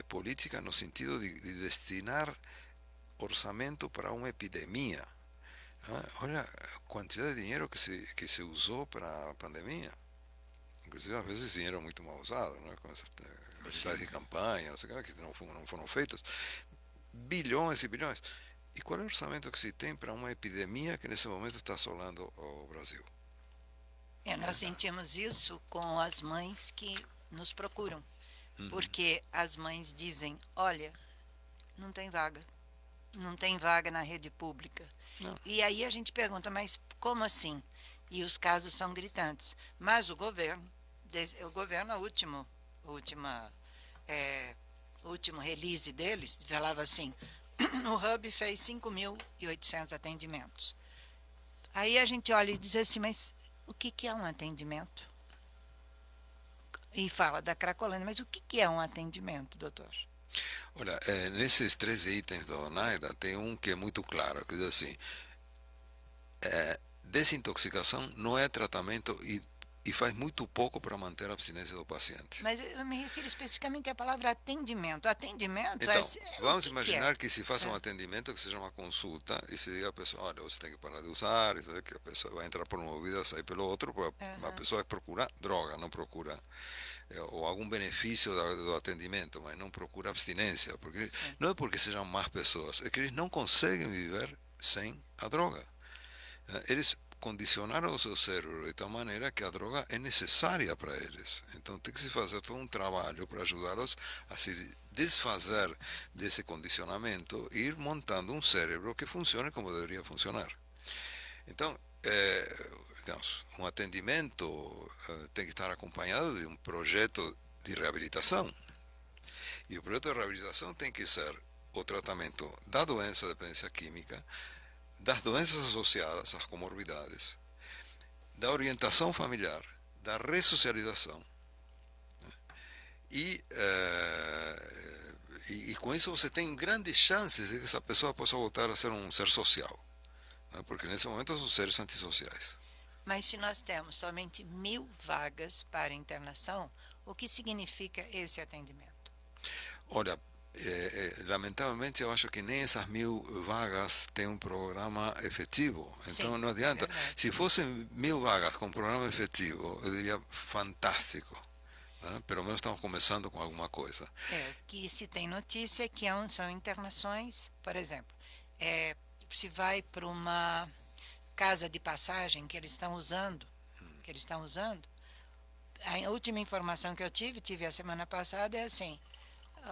política no sentido de destinar orçamento para uma epidemia. Né? Olha a quantidade de dinheiro que se usou para a pandemia. Inclusive, às vezes, dinheiro muito mal usado, né? Com essas atividades de Sim. campanha, não sei o que não foram feitas. Bilhões e bilhões. E qual é o orçamento que se tem para uma epidemia que nesse momento está assolando o Brasil? Nós sentimos isso com as mães que nos procuram, Uhum. porque as mães dizem: olha, não tem vaga, não tem vaga na rede pública. Não. E aí a gente pergunta: mas como assim? E os casos são gritantes. Mas o governo, a última, é, o último release deles, falava assim: o Hub fez 5.800 atendimentos. Aí a gente olha e diz assim: mas o que, que é um atendimento? E fala da Cracolândia, mas o que, que é um atendimento, doutor? Olha, nesses 13 itens da Oneida tem um que é muito claro, que diz assim, desintoxicação não é tratamento e faz muito pouco para manter a abstinência do paciente. Mas eu me refiro especificamente à palavra atendimento. Atendimento Então, o vamos que é? imaginar que se faça um É, atendimento que seja uma consulta e se diga à pessoa, olha, você tem que parar de usar, isso, que a pessoa vai entrar por um ouvido e sair pelo outro, a aham, pessoa procura droga, não procura ou algum benefício do atendimento, mas não procura abstinência, porque sim. não é porque sejam más pessoas, é que eles não conseguem viver sem a droga. Eles condicionaram o seu cérebro de tal maneira que a droga é necessária para eles. Então tem que se fazer todo um trabalho para ajudá-los a se desfazer desse condicionamento e ir montando um cérebro que funcione como deveria funcionar. Então, digamos, um atendimento tem que estar acompanhado de um projeto de reabilitação. E o projeto de reabilitação tem que ser o tratamento da doença de dependência química, das doenças associadas às comorbidades, da orientação familiar, da ressocialização. E, e com isso você tem grandes chances de que essa pessoa possa voltar a ser um ser social, né? Porque nesse momento são seres antissociais. Mas se nós temos somente 1.000 vagas para internação, o que significa esse atendimento? Olha, lamentavelmente eu acho que nem essas 1.000 vagas têm um programa efetivo. Então Sim, não é adianta. verdade. Se fossem 1.000 vagas com programa efetivo, eu diria fantástico. Né? Pelo menos estamos começando com alguma coisa. O que se tem notícia é que são internações, por exemplo, se vai para uma casa de passagem que eles estão usando, a última informação que eu tive a semana passada, é assim: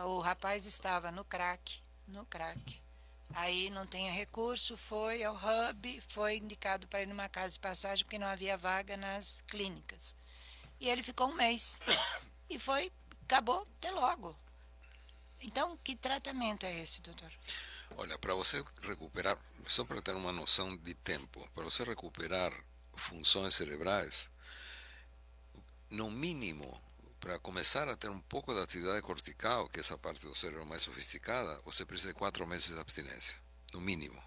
o rapaz estava no crack, Aí não tinha recurso, foi ao hub, foi indicado para ir numa casa de passagem porque não havia vaga nas clínicas. E ele ficou um mês. E foi, acabou, até logo. Então, que tratamento é esse, doutor? Olha, para você recuperar, só para ter uma noção de tempo, para você recuperar funções cerebrais, no mínimo, para começar a ter um pouco da atividade cortical, que é essa parte do cérebro mais sofisticada, você precisa de 4 meses de abstinência, no mínimo.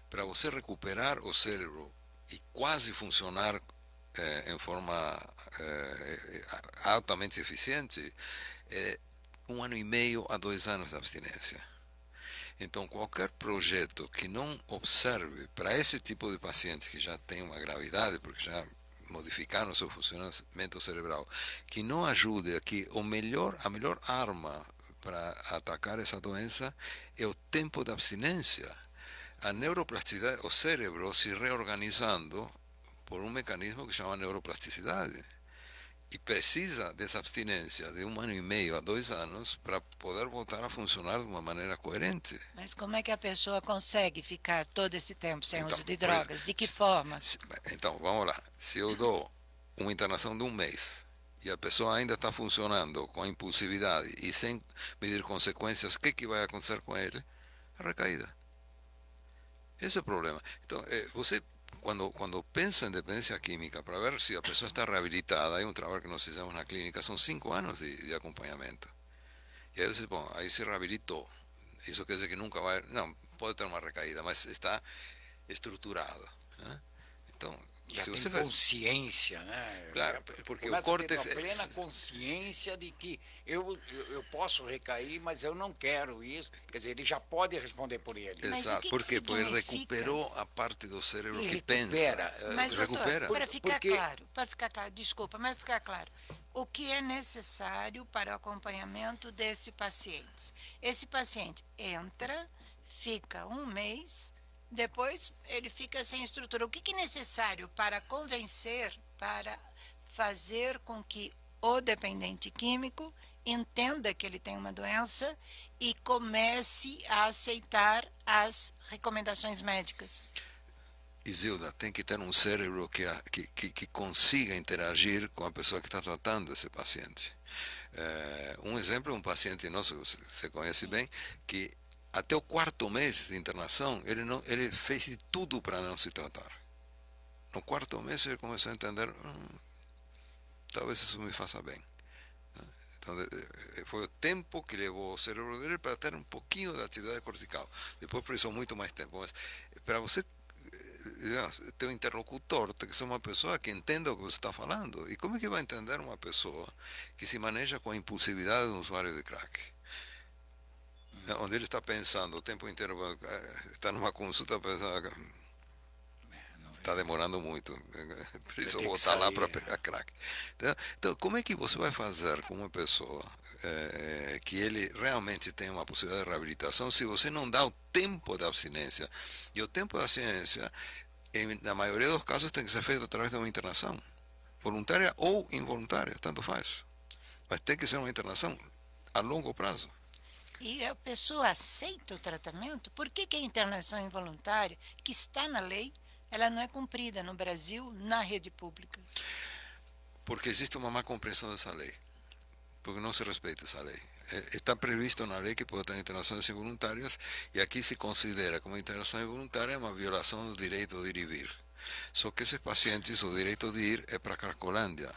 Para você recuperar o cérebro e quase funcionar em forma altamente eficiente, é 1 ano e meio a 2 anos de abstinência. Então, qualquer projeto que não observe para esse tipo de pacientes que já tem uma gravidade, porque já modificaram o seu funcionamento cerebral, que não ajude a que a melhor arma para atacar essa doença é o tempo de abstinência. A neuroplasticidade, o cérebro se reorganizando por um mecanismo que chama neuroplasticidade. E precisa dessa abstinência de 1 ano e meio a 2 anos para poder voltar a funcionar de uma maneira coerente. Mas como é que a pessoa consegue ficar todo esse tempo sem Então, uso de drogas? De que se- forma? então, vamos lá. Se eu dou uma internação de um mês e a pessoa ainda está funcionando com impulsividade e sem medir consequências, o que vai acontecer com ele? A recaída. Esse é o problema. Então, você, quando pensa em dependência química, para ver se a pessoa está reabilitada, aí um trabalho que nós fizemos na clínica, são 5 anos de acompanhamento. E aí você, bom, aí se reabilitou. Isso quer dizer que nunca vai. Não, pode ter uma recaída, mas está estruturado. Né? Então, Já se tem você faz. consciência, né? Claro, Já porque o começa a ter uma córtex. plena consciência de que eu posso recair, mas eu não quero isso. Quer dizer, ele já pode responder por ele. Mas o Exato. que Por que quê? Porque significa? recuperou a parte do cérebro E que recupera. pensa. Mas, doutor, Recupera. Porque para ficar claro, desculpa, mas ficar claro, o que é necessário para o acompanhamento desse paciente? Esse paciente entra, fica um mês, depois ele fica sem estrutura. O que que é necessário para convencer, para fazer com que o dependente químico entenda que ele tem uma doença e comece a aceitar as recomendações médicas? Isilda, tem que ter um cérebro que consiga interagir com a pessoa que está tratando esse paciente. Um exemplo é um paciente nosso, você conhece bem, que até o 4 mês de internação, ele fez de tudo para não se tratar. No 4 mês ele começou a entender, talvez isso me faça bem. Então, foi o tempo que levou o cérebro dele para ter um pouquinho de atividade cortical. Depois precisou muito mais tempo. Mas para você ter um interlocutor, tem que ser uma pessoa que entenda o que você está falando. E como é que vai entender uma pessoa que se maneja com a impulsividade de um usuário de crack? Onde ele está pensando o tempo inteiro, está numa consulta pensando, está demorando muito, preciso voltar lá para pegar crack. Então, como é que você vai fazer com uma pessoa que ele realmente tem uma possibilidade de reabilitação se você não dá o tempo da abstinência? E o tempo da abstinência, na maioria dos casos, tem que ser feito através de uma internação, voluntária ou involuntária, tanto faz. Mas tem que ser uma internação a longo prazo. E a pessoa aceita o tratamento? Por que, que a internação involuntária, que está na lei, ela não é cumprida no Brasil, na rede pública? Porque existe uma má compreensão dessa lei. Porque não se respeita essa lei. Está previsto na lei que pode ter internações involuntárias e aqui se considera como internação involuntária uma violação do direito de ir e vir. Só que esses pacientes, o direito de ir é para a Cracolândia.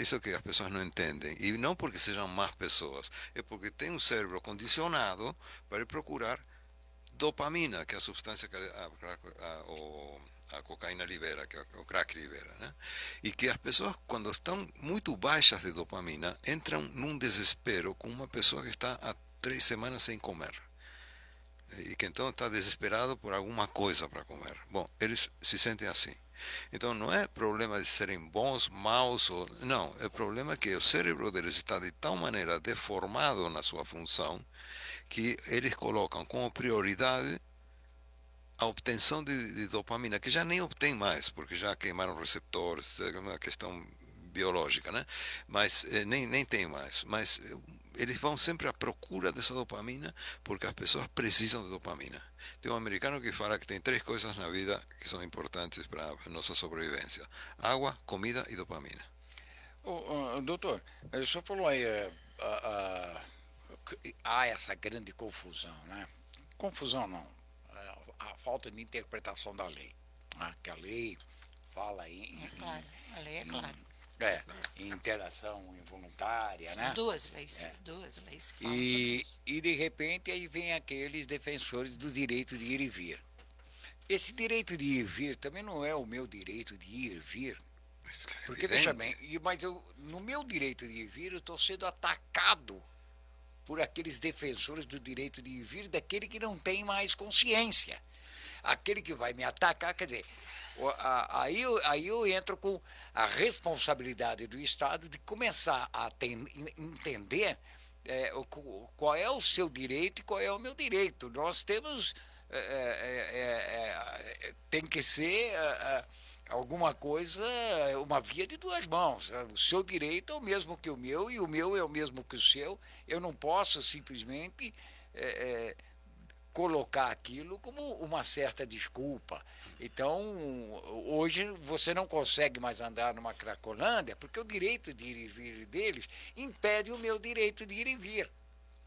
Isso que as pessoas não entendem. E não porque sejam más pessoas, é porque tem um cérebro condicionado para procurar dopamina, que é a substância que a cocaína libera, que o crack libera, né? E que as pessoas, quando estão muito baixas de dopamina, entram num desespero com uma pessoa que está há 3 semanas sem comer. E que então está desesperado por alguma coisa para comer. Bom, eles se sentem assim. Então não é problema de serem bons, maus, ou, não. É problema que o cérebro deles está de tal maneira deformado na sua função que eles colocam como prioridade a obtenção de dopamina, que já nem obtém mais, porque já queimaram receptores, é uma questão biológica, né? Mas nem tem mais. Mas eles vão sempre à procura dessa dopamina porque as pessoas precisam de dopamina. Tem um americano que fala que tem três coisas na vida que são importantes para a nossa sobrevivência: água, comida e dopamina. Doutor, o senhor falou aí, há essa grande confusão, né? Confusão não, a falta de interpretação da lei, né? Que a lei fala É claro, a lei é clara. em interação involuntária, São né? duas leis que falam sobre isso. E de repente aí vem aqueles defensores do direito de ir e vir. Esse direito de ir e vir também não é o meu direito de ir e vir. Isso é Porque, evidente. veja bem, mas no meu direito de ir e vir, eu estou sendo atacado por aqueles defensores do direito de ir e vir, daquele que não tem mais consciência. Aquele que vai me atacar, quer dizer, aí eu entro com a responsabilidade do Estado de começar a entender qual é o seu direito e qual é o meu direito. Nós temos. Tem que ser alguma coisa, uma via de duas mãos. O seu direito é o mesmo que o meu e o meu é o mesmo que o seu. Eu não posso simplesmente colocar aquilo como uma certa desculpa. Então, hoje você não consegue mais andar numa Cracolândia porque o direito de ir e vir deles impede o meu direito de ir e vir.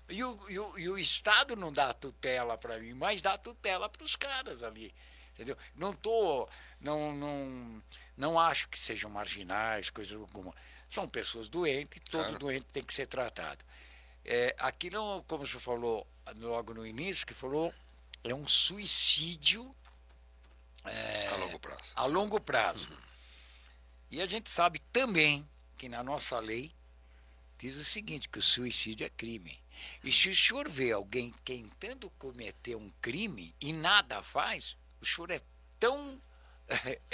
E o Estado não dá tutela para mim, mas dá tutela para os caras ali. Entendeu? Não acho que sejam marginais, coisa alguma. São pessoas doentes, todo Claro. doente tem que ser tratado. Aqui não, como o senhor falou logo no início, que falou, é um suicídio A longo prazo. a longo prazo. E a gente sabe também que na nossa lei diz o seguinte, que o suicídio é crime. E se o senhor vê alguém tentando cometer um crime e nada faz, o senhor é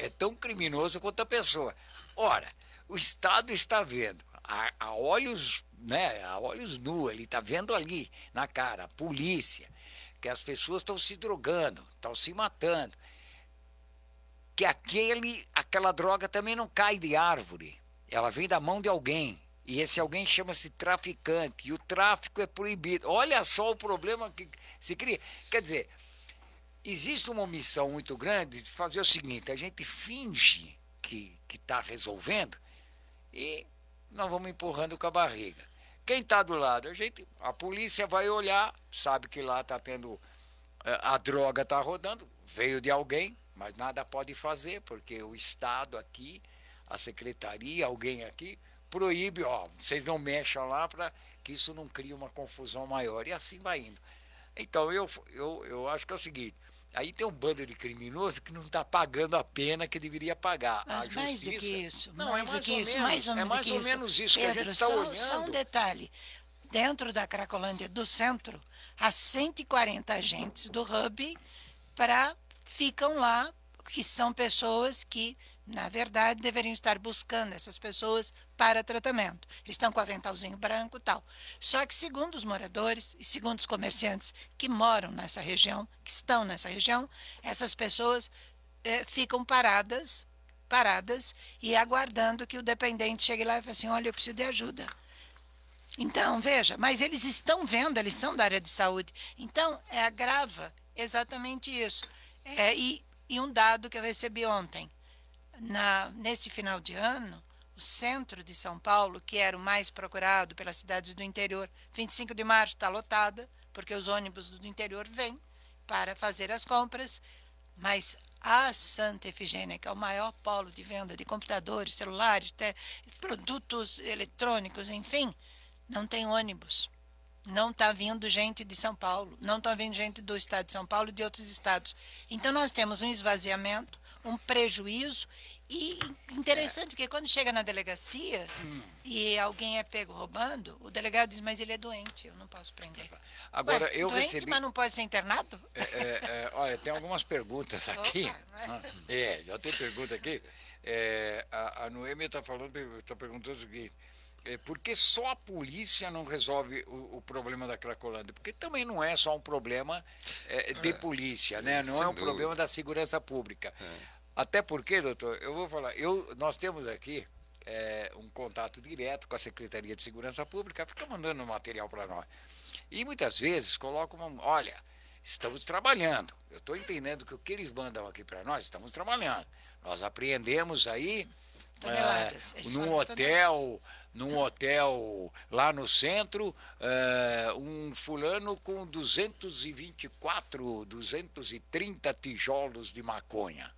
tão criminoso quanto a pessoa. Ora, o Estado está vendo, a olhos, né, a olhos nus, ele está vendo ali na cara, a polícia, que as pessoas estão se drogando, estão se matando, que aquela droga também não cai de árvore, ela vem da mão de alguém. E esse alguém chama-se traficante. E o tráfico é proibido. Olha só o problema que se cria. Quer dizer, existe uma omissão muito grande de fazer o seguinte: a gente finge que está resolvendo e nós vamos empurrando com a barriga. Quem está do lado? A polícia vai olhar, sabe que lá está tendo. A droga está rodando, veio de alguém, mas nada pode fazer, porque o Estado aqui, a secretaria, alguém aqui, proíbe, vocês não mexam lá para que isso não crie uma confusão maior. E assim vai indo. Então, eu acho que é o seguinte, aí tem um bando de criminosos que não está pagando a pena que deveria pagar. Mas a mais justiça. do que isso, Não, mais do que isso, mais ou é menos mais do que ou isso. menos isso que a gente Pedro, está só olhando. um detalhe. Dentro da Cracolândia do centro, há 140 agentes do Hub ficam lá, que são pessoas que, na verdade, deveriam estar buscando essas pessoas para tratamento. Eles estão com aventalzinho branco e tal. Só que, segundo os moradores e segundo os comerciantes que moram nessa região, que estão nessa região, essas pessoas ficam paradas e aguardando que o dependente chegue lá e fale assim: olha, eu preciso de ajuda. Então, veja, mas eles estão vendo, eles são da área de saúde. Então, agrava exatamente isso. E um dado que eu recebi ontem, nesse final de ano, o centro de São Paulo, que era o mais procurado pelas cidades do interior, 25 de março está lotada, porque os ônibus do interior vêm para fazer as compras, mas a Santa Efigênia, que é o maior polo de venda de computadores, celulares, produtos eletrônicos, enfim, não tem ônibus. Não está vindo gente de São Paulo, não está vindo gente do estado de São Paulo e de outros estados. Então, nós temos um esvaziamento, um prejuízo, e interessante, porque quando chega na delegacia e alguém é pego roubando, o delegado diz, mas ele é doente, eu não posso prender. Agora, Ué, eu doente, recebi... mas não pode ser internado? olha, tem algumas perguntas aqui. Opa, Já tem pergunta aqui. A Noêmia está perguntando o seguinte: por que só a polícia não resolve o problema da Cracolândia? Porque também não é só um problema de polícia, né? Não é um problema da segurança pública. Até porque, doutor, eu vou falar, nós temos aqui um contato direto com a Secretaria de Segurança Pública, fica mandando material para nós. E muitas vezes colocam, olha, estamos trabalhando. Eu estou entendendo que o que eles mandam aqui para nós, estamos trabalhando. Nós apreendemos aí Toneladas. Eles num falam toneladas. hotel, lá no centro, um fulano com 224, 230 tijolos de maconha.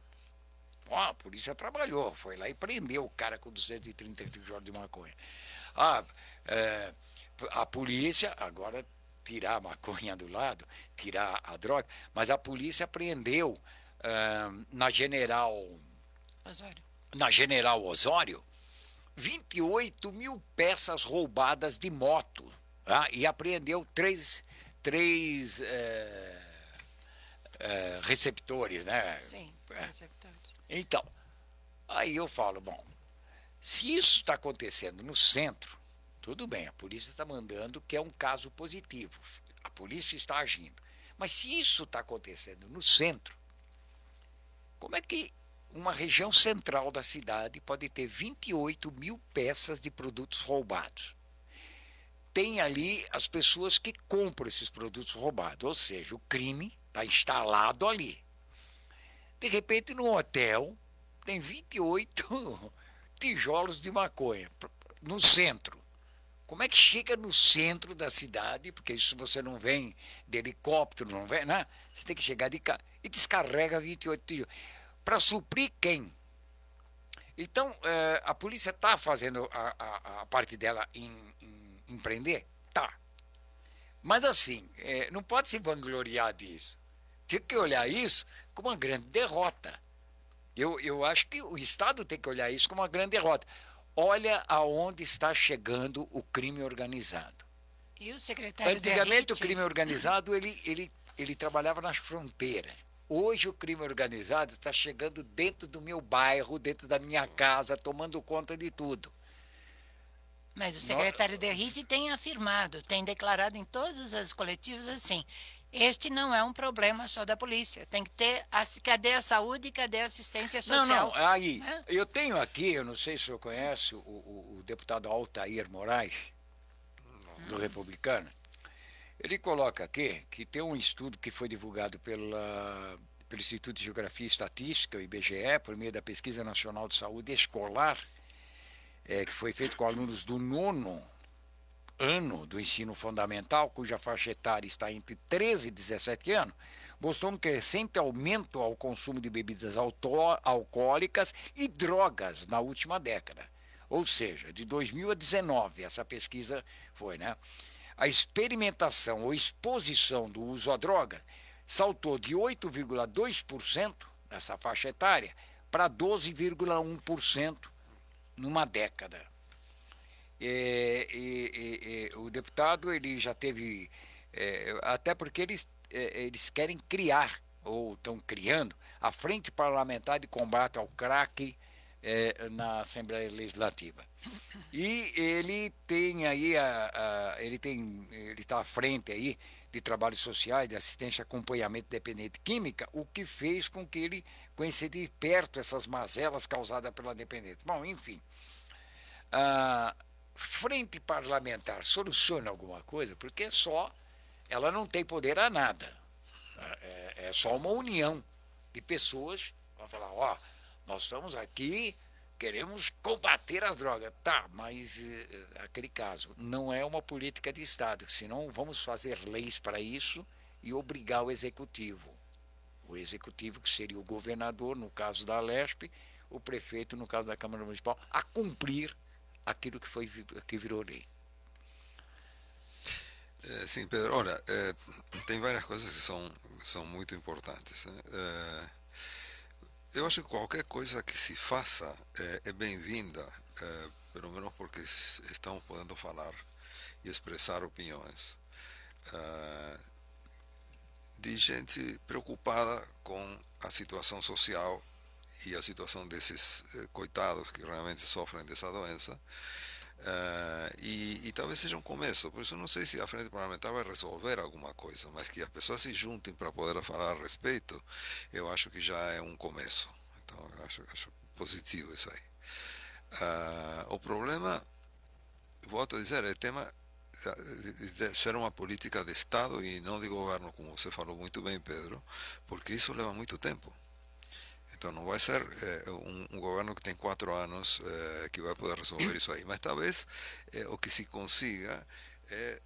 Ó, a polícia trabalhou, foi lá e prendeu o cara com 230 tijolos de maconha. Ah, é, a polícia, agora tirar a maconha do lado, tirar a droga, mas a polícia prendeu na Osório. General Osório 28 mil peças roubadas de moto, tá? E apreendeu três receptores, né? Sim, É. receptores. Então, aí eu falo, bom, se isso está acontecendo no centro, tudo bem, a polícia está mandando que é um caso positivo, a polícia está agindo. Mas se isso está acontecendo no centro, como é que uma região central da cidade pode ter 28 mil peças de produtos roubados? Tem ali as pessoas que compram esses produtos roubados, ou seja, o crime está instalado ali. De repente, no hotel, tem 28 tijolos de maconha no centro. Como é que chega no centro da cidade? Porque isso você não vem de helicóptero, não vem, né? Você tem que chegar de carro e descarrega 28 tijolos. Para suprir quem? Então, a polícia está fazendo a parte dela em prender? Tá. Mas assim, não pode se vangloriar disso. Tem que olhar isso como uma grande derrota. Eu acho que o Estado tem que olhar isso como uma grande derrota. Olha aonde está chegando o crime organizado. E o secretário Antigamente, o Derrite, crime organizado ele trabalhava nas fronteiras. Hoje, o crime organizado está chegando dentro do meu bairro, dentro da minha casa, tomando conta de tudo. mas o secretário Derrite tem afirmado, tem declarado em todas as coletivas assim, este não é um problema só da polícia, tem que ter, cadê a saúde e cadê a assistência Não, social? não, aí, Né? eu tenho aqui, eu não sei se o senhor conhece, o deputado Altair Moraes, do Republicano. Ele coloca aqui que tem um estudo que foi divulgado pelo Instituto de Geografia e Estatística, o IBGE, por meio da Pesquisa Nacional de Saúde Escolar, que foi feito com alunos do 9º ano do ensino fundamental, cuja faixa etária está entre 13 e 17 anos, mostrou um crescente aumento ao consumo de bebidas alcoólicas e drogas na última década. Ou seja, de 2019, essa pesquisa foi, né? A experimentação ou exposição do uso à droga saltou de 8,2% nessa faixa etária para 12,1% numa década. O deputado ele já teve, até porque eles querem criar, ou estão criando, a Frente Parlamentar de Combate ao Crack na Assembleia Legislativa. E ele tem aí, ele está à frente aí de trabalhos sociais, de assistência e acompanhamento de dependente química, o que fez com que ele conhecesse de perto essas mazelas causadas pela dependência. Bom, enfim, a frente parlamentar soluciona alguma coisa, porque ela não tem poder a nada. É só uma união de pessoas que vão falar, ó, nós estamos aqui, queremos combater as drogas. Tá, mas aquele caso, não é uma política de Estado, senão vamos fazer leis para isso e obrigar o executivo. O executivo, que seria o governador, no caso da Alesp, o prefeito, no caso da Câmara Municipal, a cumprir aquilo que virou lei. Sim, Pedro, olha, tem várias coisas que são muito importantes, né? Eu acho que qualquer coisa que se faça é bem-vinda, pelo menos porque estamos podendo falar e expressar opiniões de gente preocupada com a situação social e a situação desses coitados que realmente sofrem dessa doença. E talvez seja um começo, por isso não sei se a frente parlamentar vai resolver alguma coisa, mas que as pessoas se juntem para poder falar a respeito, eu acho que já é um começo. Então eu acho positivo isso aí. O problema, volto a dizer, é tema de ser uma política de Estado e não de governo, como você falou muito bem, Pedro, porque isso leva muito tempo. Então não vai ser um governo que tem 4 anos que vai poder resolver isso aí. Mas talvez o que se consiga é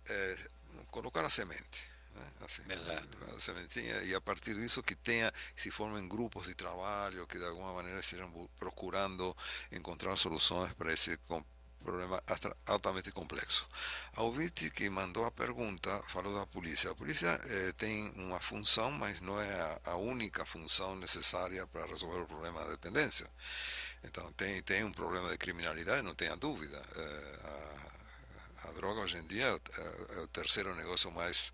colocar a semente. Né? Assim, Exato. a sementinha, e a partir disso que tenha, se formem grupos de trabalho que de alguma maneira estejam procurando encontrar soluções para esse problema altamente complexo. A ouvinte que mandou a pergunta falou da polícia. A polícia tem uma função, mas não é a única função necessária para resolver o problema da dependência. Então, tem um problema de criminalidade, não tenha dúvida. A droga hoje em dia é o terceiro negócio mais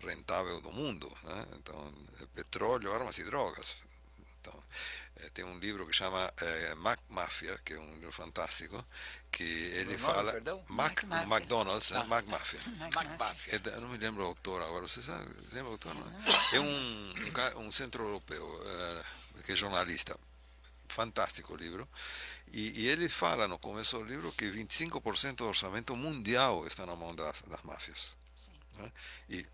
rentável do mundo. Né? Então, petróleo, armas e drogas. Então, tem um livro que chama Mac Mafia, que é um livro fantástico, que ele Meu nome, fala perdão? McDonald's, Ah, Mac Mafia. McBuffy. Eu não me lembro o autor agora, você sabe, lembra o autor? Não é? É um centro-europeu que é jornalista, fantástico o livro, e ele fala no começo do livro que 25% do orçamento mundial está na mão das máfias. Né? E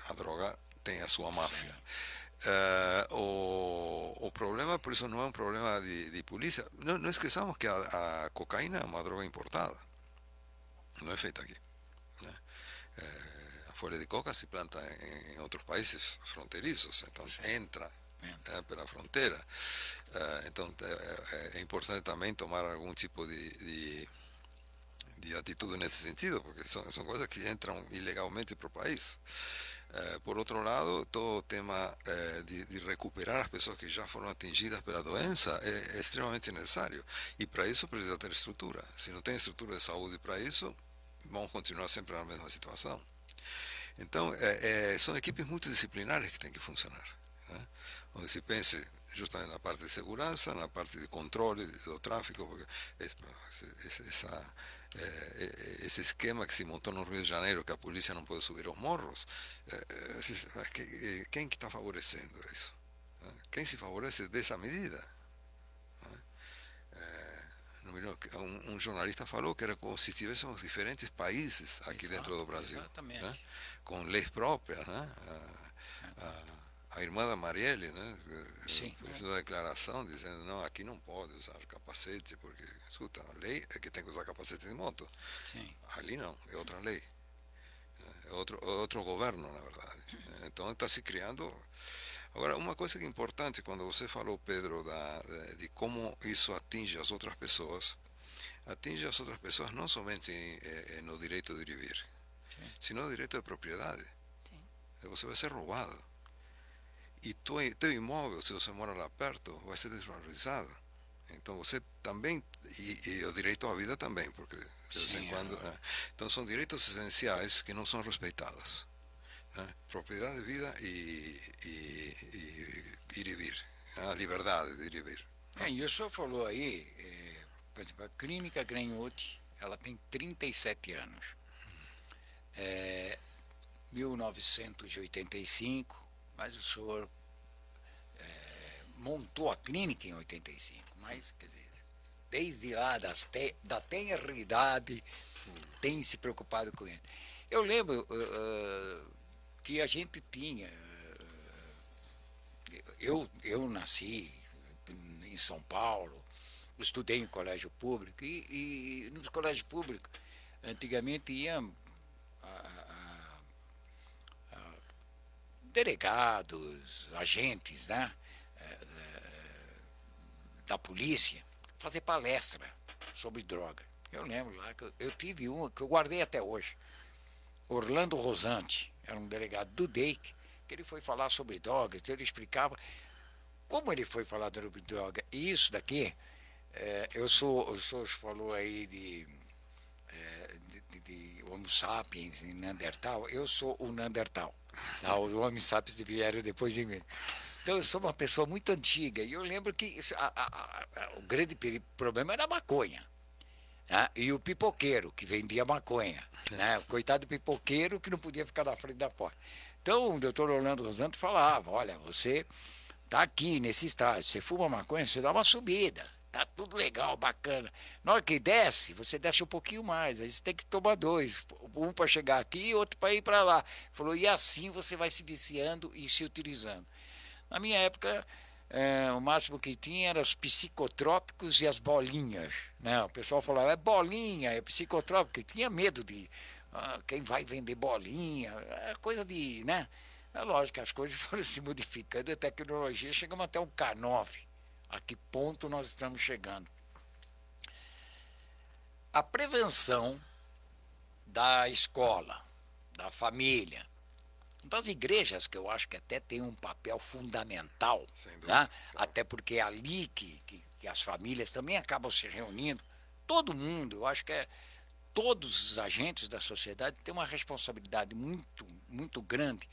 a droga tem a sua máfia. O problema, por isso, não é um problema de polícia. Não esqueçamos que a cocaína é uma droga importada, não é feita aqui. Né? A folha de coca se planta em outros países fronteiriços, então entra pela fronteira. Então é importante também tomar algum tipo de atitude nesse sentido, porque são coisas que entram ilegalmente para o país. Por outro lado, todo o tema de recuperar as pessoas que já foram atingidas pela doença é extremamente necessário. E para isso precisa ter estrutura. Se não tem estrutura de saúde para isso, vamos continuar sempre na mesma situação. Então, são equipes multidisciplinares que têm que funcionar. Né? Onde se pense justamente na parte de segurança, na parte de controle do tráfico, porque esse esquema que se montou no Rio de Janeiro, que a polícia não pode subir aos morros, quem que está favorecendo isso? Quem se favorece dessa medida? Um jornalista falou que era como se tivéssemos diferentes países aqui dentro do Brasil, né? Com leis próprias, né? A irmã da Marielle, né, fez uma declaração dizendo não, aqui não pode usar capacete, porque, escuta, a lei é que tem que usar capacete de moto. Sim. Ali não, é outra lei. É outro governo, na verdade. Então está se criando. Agora, uma coisa que é importante, quando você falou, Pedro, de como isso atinge as outras pessoas não somente no direito de ir e vir, sino no direito de propriedade. Você vai ser roubado. E teu imóvel, se você mora lá perto, vai ser desvalorizado. Então você também, e o direito à vida também, porque de vez em quando. Então são direitos essenciais que não são respeitados. Propriedade de vida e ir e vir. A liberdade de ir e vir. E o senhor falou aí, por exemplo, a Clínica Granhote, ela tem 37 anos. 1985, mas o senhor montou a clínica em 85, mas, quer dizer, desde lá da tenra idade, tem se preocupado com ele. Eu lembro que a gente tinha, eu nasci em São Paulo, estudei em colégio público, e nos colégios públicos, antigamente iam delegados, agentes, né, da polícia, fazer palestra sobre droga. Eu lembro lá que eu tive uma que eu guardei até hoje. Orlando Rosante, era um delegado do DEIC, que ele foi falar sobre drogas, ele explicava como ele foi falar sobre droga. E isso daqui, o senhor falou aí de Homo sapiens e Neandertal, eu sou o Neandertal. Tá? Os Homo sapiens vieram depois de mim. Então eu sou uma pessoa muito antiga e eu lembro que o grande problema era a maconha. Né? E o pipoqueiro que vendia maconha. Né? O coitado do pipoqueiro que não podia ficar na frente da porta. Então o doutor Orlando Rosante falava, olha, você está aqui nesse estágio, você fuma maconha, você dá uma subida. tá tudo legal, bacana. Na hora que desce, você desce um pouquinho mais, aí você tem que tomar dois, um para chegar aqui e outro para ir para lá. Falou, e assim você vai se viciando e se utilizando. Na minha época, o máximo que tinha eram os psicotrópicos e as bolinhas. Né? O pessoal falava, é bolinha, é psicotrópico. Eu tinha medo de quem vai vender bolinha, é coisa de. Né? É lógico que as coisas foram se modificando, a tecnologia, chegamos até um K9. A que ponto nós estamos chegando? A prevenção da escola, da família, das igrejas, que eu acho que até tem um papel fundamental, Sem dúvida, né? claro. Até porque é ali que as famílias também acabam se reunindo. Todo mundo, eu acho que todos os agentes da sociedade têm uma responsabilidade muito, muito grande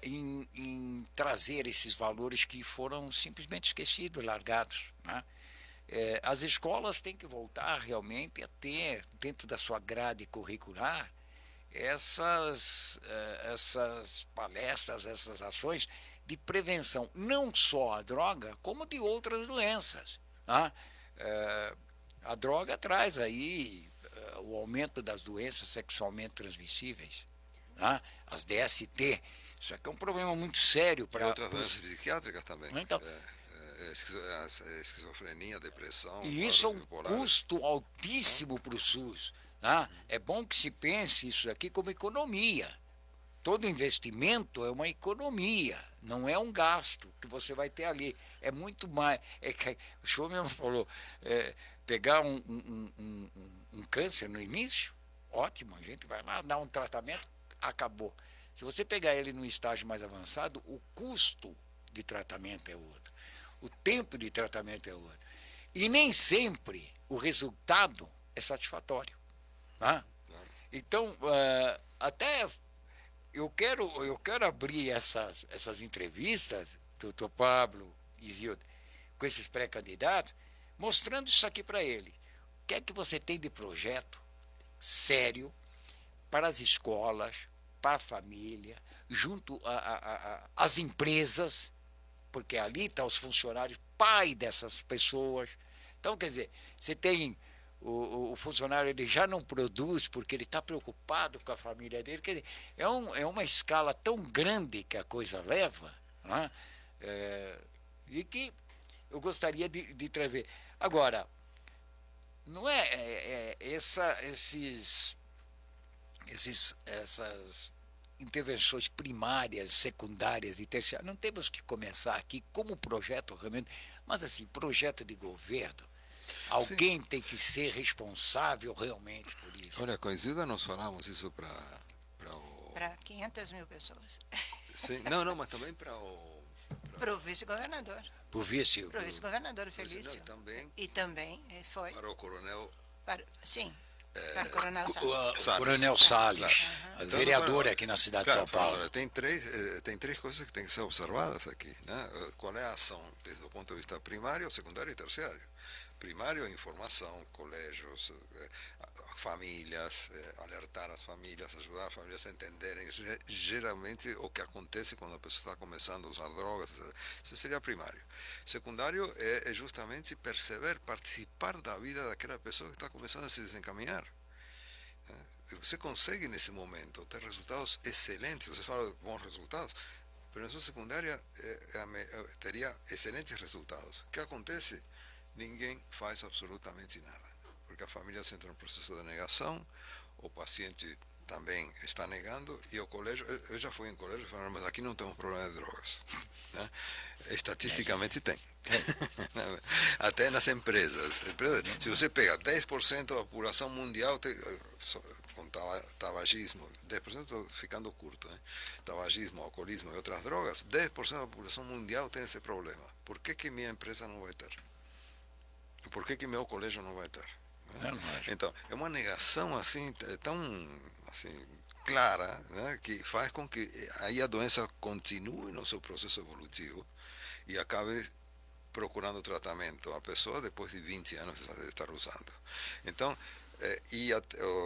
em trazer esses valores que foram simplesmente esquecidos, largados. Né? As escolas têm que voltar realmente a ter, dentro da sua grade curricular, essas palestras, essas ações de prevenção, não só à droga, como de outras doenças. Tá? A droga traz aí o aumento das doenças sexualmente transmissíveis, tá? As DST. Isso aqui é um problema muito sério E para outras doenças psiquiátricas também. então, Esquizofrenia, depressão, e isso é quadros um bipolares. custo altíssimo para o SUS. Tá? É bom que se pense isso aqui como economia. Todo investimento é uma economia, não é um gasto que você vai ter ali. É muito mais. O senhor mesmo falou, pegar um câncer no início, ótimo, a gente vai lá, dar um tratamento, acabou. Se você pegar ele num estágio mais avançado, o custo de tratamento é outro, o tempo de tratamento é outro. E nem sempre o resultado é satisfatório. Tá? Então, até eu quero abrir essas entrevistas, doutor Pablo e Zilda, com esses pré-candidatos, mostrando isso aqui para ele. O que é que você tem de projeto sério para as escolas, para a família, junto às empresas, porque ali estão os funcionários, pai dessas pessoas. Então, quer dizer, você tem o funcionário, ele já não produz porque ele está preocupado com a família dele. Quer dizer, é uma escala tão grande que a coisa leva, né? E que eu gostaria de trazer. Agora, não essas intervenções primárias, secundárias e terciárias, não temos que começar aqui como projeto realmente, mas assim, projeto de governo. Sim. Alguém tem que ser responsável realmente por isso. Olha, com Isilda nós falamos isso para o... Para 500 mil pessoas. Sim, não, mas também para o... Para o vice-governador. Por vice. Para o vice-governador Não, Felício. e também também foi. para o coronel... Sim, para o Coronel Salles. O Coronel Salles, Então, vereador aqui na cidade claro, de São Paulo. Tem três coisas que têm que ser observadas aqui. Né? Qual é a ação desde o ponto de vista primário, secundário e terciário? Primário, informação, colégios, famílias, alertar as famílias, ajudar as famílias a entenderem geralmente o que acontece quando a pessoa está começando a usar drogas. Isso seria primário. Secundário é justamente perceber, participar da vida daquela pessoa que está começando a se desencaminhar. Você consegue nesse momento ter resultados excelentes, você fala de bons resultados, mas na sua secundária teria excelentes resultados. O que acontece? Ninguém faz absolutamente nada, porque a família se entra no processo de negação, o paciente também está negando, e o colégio, eu já fui em colégio e falei, mas aqui não temos problema de drogas. Né? Estatisticamente tem. Até nas empresas. Se você pega 10% da população mundial com tabagismo, 10% ficando curto, né? Tabagismo, alcoolismo e outras drogas, 10% da população mundial tem esse problema. Por que minha empresa não vai ter? Por que meu colégio não vai ter? Então, é uma negação assim, tão assim, clara, né, que faz com que aí a doença continue no seu processo evolutivo e acabe procurando tratamento a pessoa depois de 20 anos de estar usando. Então,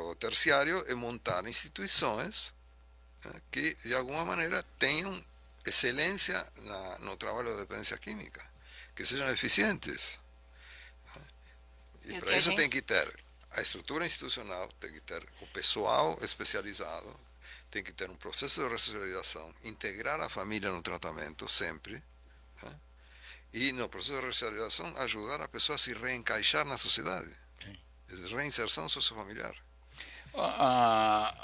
o terciário é montar instituições, né, que de alguma maneira tenham excelência no trabalho da dependência química, que sejam eficientes. E E o para que a isso gente- tem que ter a estrutura institucional, tem que ter o pessoal especializado, tem que ter um processo de ressocialização, integrar a família no tratamento sempre, né? E no processo de ressocialização ajudar a pessoa a se reencaixar na sociedade. Sim. Reinserção sociofamiliar.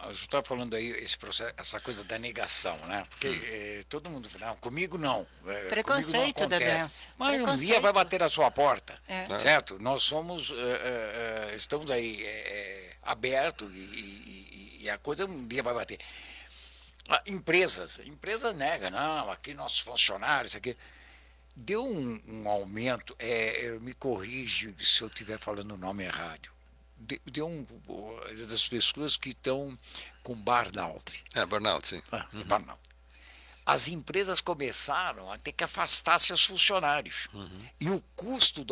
Você está falando aí esse processo, essa coisa da negação, né? Porque todo mundo fala, não, comigo não, comigo não Preconceito da acontece. doença. Mas um dia Preconceito. vai bater a sua porta, É. certo? Nós somos, estamos aí abertos e a coisa um dia vai bater. Empresas negam, não, aqui nossos funcionários, aqui. Deu um aumento, me corrige se eu estiver falando o nome errado. Deu das pessoas que estão com burnout. Burnout, sim. Burnout. As empresas começaram a ter que afastar seus funcionários. E o custo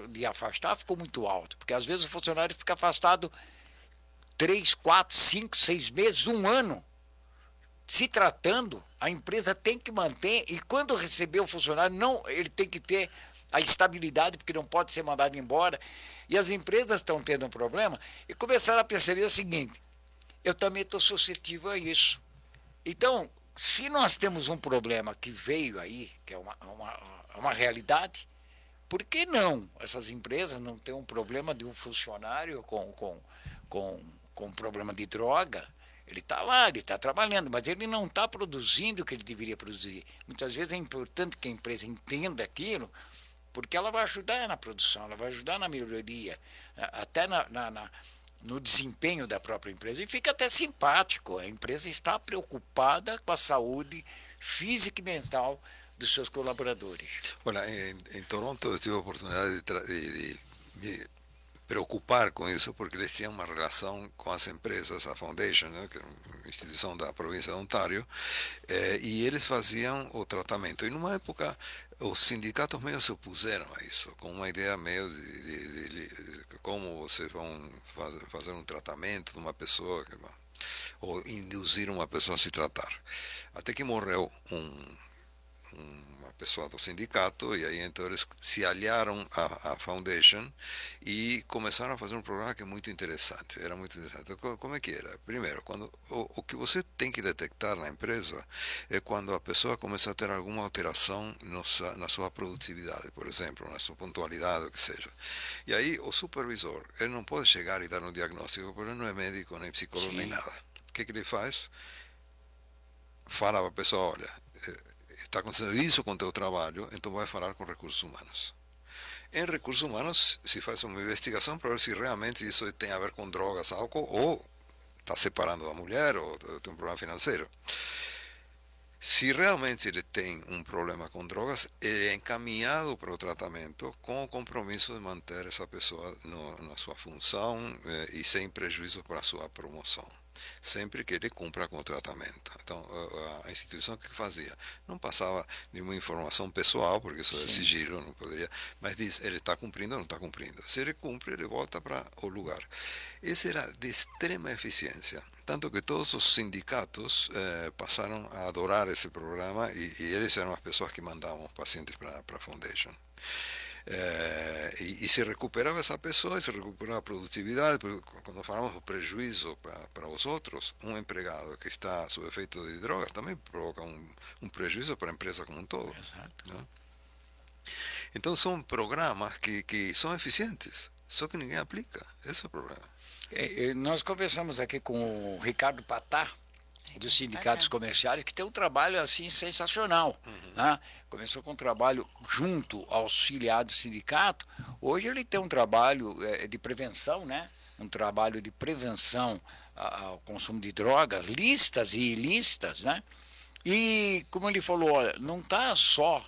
de afastar ficou muito alto, porque às vezes o funcionário fica afastado 3, 4, 5, 6 meses, um ano. Se tratando, a empresa tem que manter, e quando receber o funcionário, não, ele tem que ter a estabilidade, porque não pode ser mandado embora. E as empresas estão tendo um problema e começaram a perceber o seguinte: eu também estou suscetível a isso. Então, se nós temos um problema que veio aí, que é uma realidade, por que não essas empresas não têm um problema de um funcionário com problema de droga? Ele está lá, ele está trabalhando, mas ele não está produzindo o que ele deveria produzir. Muitas vezes é importante que a empresa entenda aquilo, porque ela vai ajudar na produção, ela vai ajudar na melhoria, até no desempenho da própria empresa. E fica até simpático, a empresa está preocupada com a saúde física e mental dos seus colaboradores. Olha, em Toronto eu tive a oportunidade de me preocupar com isso, porque eles tinham uma relação com as empresas, a Foundation, né, que é uma instituição da província de Ontário, e eles faziam o tratamento. E numa época os sindicatos meio se opuseram a isso, com uma ideia meio de como vocês vão fazer um tratamento de uma pessoa, ou induzir uma pessoa a se tratar. Até que morreu uma pessoa do sindicato, e aí então eles se aliaram à Foundation e começaram a fazer um programa que é muito interessante. Era muito interessante. Como é que era? Primeiro, quando o que você tem que detectar na empresa é quando a pessoa começa a ter alguma alteração na sua produtividade, por exemplo, na sua pontualidade, o que seja. E aí o supervisor, ele não pode chegar e dar um diagnóstico, porque ele não é médico, nem psicólogo, Sim. nem nada. O que ele faz? Fala para a pessoa: olha, está acontecendo isso com o teu trabalho, então vai falar com recursos humanos. Em recursos humanos se faz uma investigação para ver se realmente isso tem a ver com drogas, álcool, ou está separando da mulher, ou tem um problema financeiro. Se realmente ele tem um problema com drogas, ele é encaminhado para o tratamento com o compromisso de manter essa pessoa na sua função e sem prejuízo para a sua promoção, sempre que ele cumpra com o tratamento. Então, a instituição que fazia não passava nenhuma informação pessoal, porque isso é sigilo, não poderia, mas diz, ele está cumprindo ou não está cumprindo. Se ele cumpre, ele volta para o lugar. Isso era de extrema eficiência, tanto que todos os sindicatos passaram a adorar esse programa, e eles eram as pessoas que mandavam os pacientes para a Foundation. E se recuperava essa pessoa, e se recuperava a produtividade, porque quando falamos do prejuízo para os outros, um empregado que está sob efeito de drogas também provoca um prejuízo para a empresa como um todo. Exato. Né? Então são programas que são eficientes, só que ninguém aplica. Esse é o problema. Nós conversamos aqui com o Ricardo Patá, dos sindicatos comerciais, que tem um trabalho assim sensacional. Né? Começou com um trabalho junto aos filiados do sindicato, hoje ele tem um trabalho de prevenção, né? Um trabalho de prevenção ao consumo de drogas, listas e ilícitas, né? E, como ele falou, olha, não está só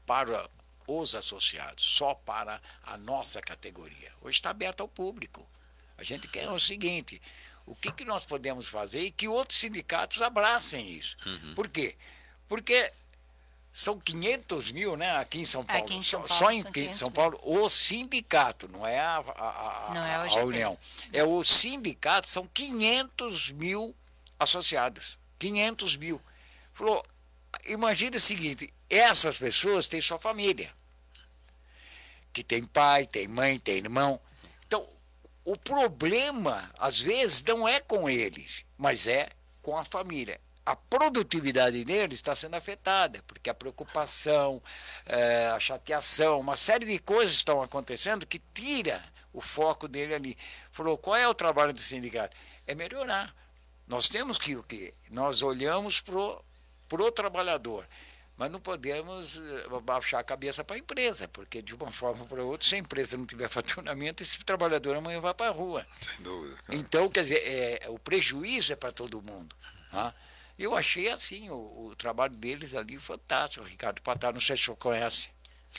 para os associados, só para a nossa categoria. Hoje está aberto ao público. A gente quer o seguinte: o que nós podemos fazer e que outros sindicatos abracem isso. Por quê? Porque são 500 mil, né, aqui em São Paulo. Aqui em São Paulo só em são 500 São mil. Paulo, o sindicato, não é Não é o a GP. União. É o sindicato, são 500 mil associados. 500 mil. Falou, imagina o seguinte: essas pessoas têm sua família, que tem pai, tem mãe, tem irmão. o problema, às vezes, não é com eles, mas é com a família. A produtividade deles está sendo afetada, porque a preocupação, a chateação, uma série de coisas estão acontecendo que tira o foco dele ali. Falou, qual é o trabalho do sindicato? É melhorar. Nós temos que o quê? Nós olhamos pro trabalhador, mas não podemos baixar a cabeça para a empresa, porque de uma forma ou para outra, se a empresa não tiver faturamento, esse trabalhador amanhã vai para a rua. Sem dúvida. Claro. Então, quer dizer, o prejuízo é para todo mundo. Tá? Eu achei assim, o trabalho deles ali fantástico, o Ricardo Patá, não sei se o senhor conhece.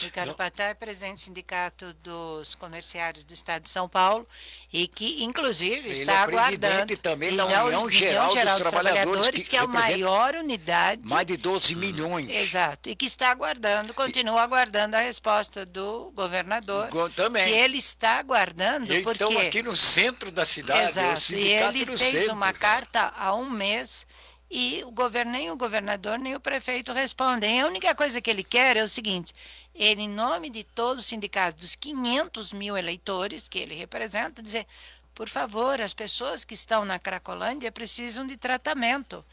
Ricardo Patá é presidente do Sindicato dos Comerciários do Estado de São Paulo e que, inclusive, Ele está é presidente aguardando também da União Geral dos Trabalhadores, que é a maior unidade. Mais de 12 milhões. Exato, e que está aguardando, continua aguardando a resposta do governador. Também. Que ele está aguardando Eles porque... estão aqui no centro da cidade, Exato, o sindicato e ele no fez centro, uma carta há um mês e nem o governador nem o prefeito respondem. A única coisa que ele quer é o seguinte: ele, em nome de todos os sindicatos, dos 500 mil eleitores que ele representa, dizer, por favor, as pessoas que estão na Cracolândia precisam de tratamento.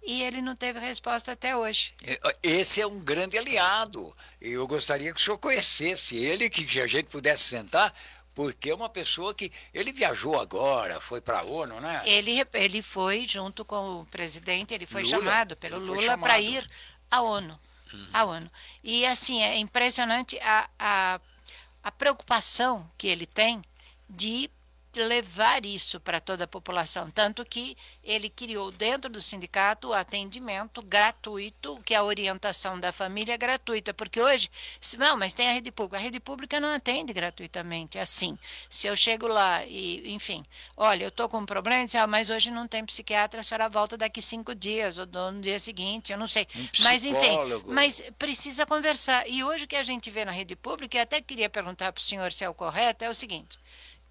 E ele não teve resposta até hoje. Esse é um grande aliado. Eu gostaria que o senhor conhecesse ele, que a gente pudesse sentar, porque é uma pessoa que... Ele viajou agora, foi para a ONU, né? Ele foi, junto com o presidente, ele foi Lula, chamado pelo ele foi Lula para ir à ONU. À ONU. E, assim, é impressionante a preocupação que ele tem de levar isso para toda a população, tanto que ele criou dentro do sindicato o atendimento gratuito, que é a orientação da família é gratuita, porque hoje, não, mas tem a rede pública não atende gratuitamente, assim, se eu chego lá e, enfim, olha, eu estou com um problema, mas hoje não tem psiquiatra, a senhora volta daqui 5 dias, ou no dia seguinte, eu não sei, mas enfim, mas precisa conversar, e hoje o que a gente vê na rede pública, e até queria perguntar para o senhor se é o correto, é o seguinte: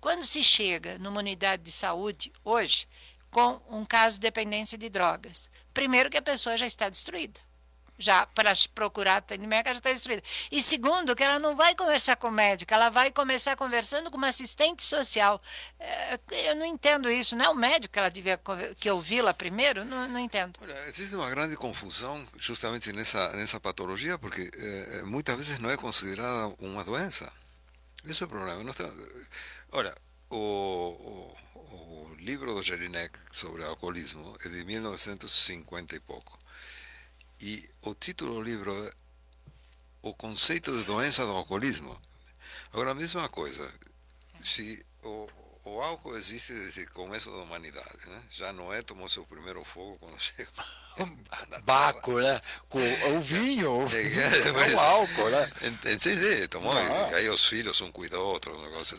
quando se chega numa unidade de saúde, hoje, com um caso de dependência de drogas, primeiro que a pessoa já está destruída. Já para procurar atendimento, ela já está destruída. E segundo, que ela não vai conversar com o médico, ela vai começar conversando com uma assistente social. Eu não entendo isso. Não é o médico que ela devia que ouvi-la primeiro? Não entendo. Olha, existe uma grande confusão justamente nessa patologia, porque muitas vezes não é considerada uma doença. Esse é o problema. Olha, o livro do Jelinek sobre alcoolismo é de 1950 e pouco. E o título do livro é O Conceito de Doença do Alcoolismo. Agora, a mesma coisa, se o álcool existe desde o começo da humanidade, né? Já Noé tomou seu primeiro fogo quando chegou Baco, né? Com o vinho, o álcool, né? Sim, tomou. E aí os filhos um cuidou do outro, negócio,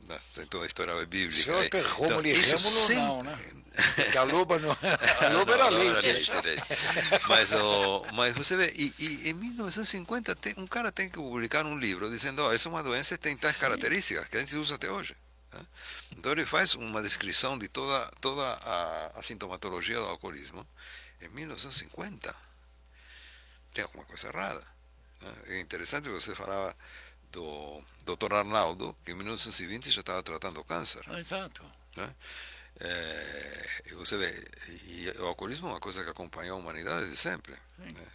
né? Tem toda a história bíblica. Senhor que Rômulo e Rêmulo não, né? Porque a loba, não, a loba era leite. Mas você vê, e em 1950 um cara tem que publicar um livro dizendo, essa é uma doença e tem tais características que a gente usa até hoje. Então ele faz uma descrição de toda a sintomatologia do alcoolismo em 1950. Tem alguma coisa errada. É interessante, você falava do Dr. Arnaldo, que em 1920 já estava tratando o câncer. Exato. Né? E você vê, e o alcoolismo é uma coisa que acompanhou a humanidade desde sempre. Né?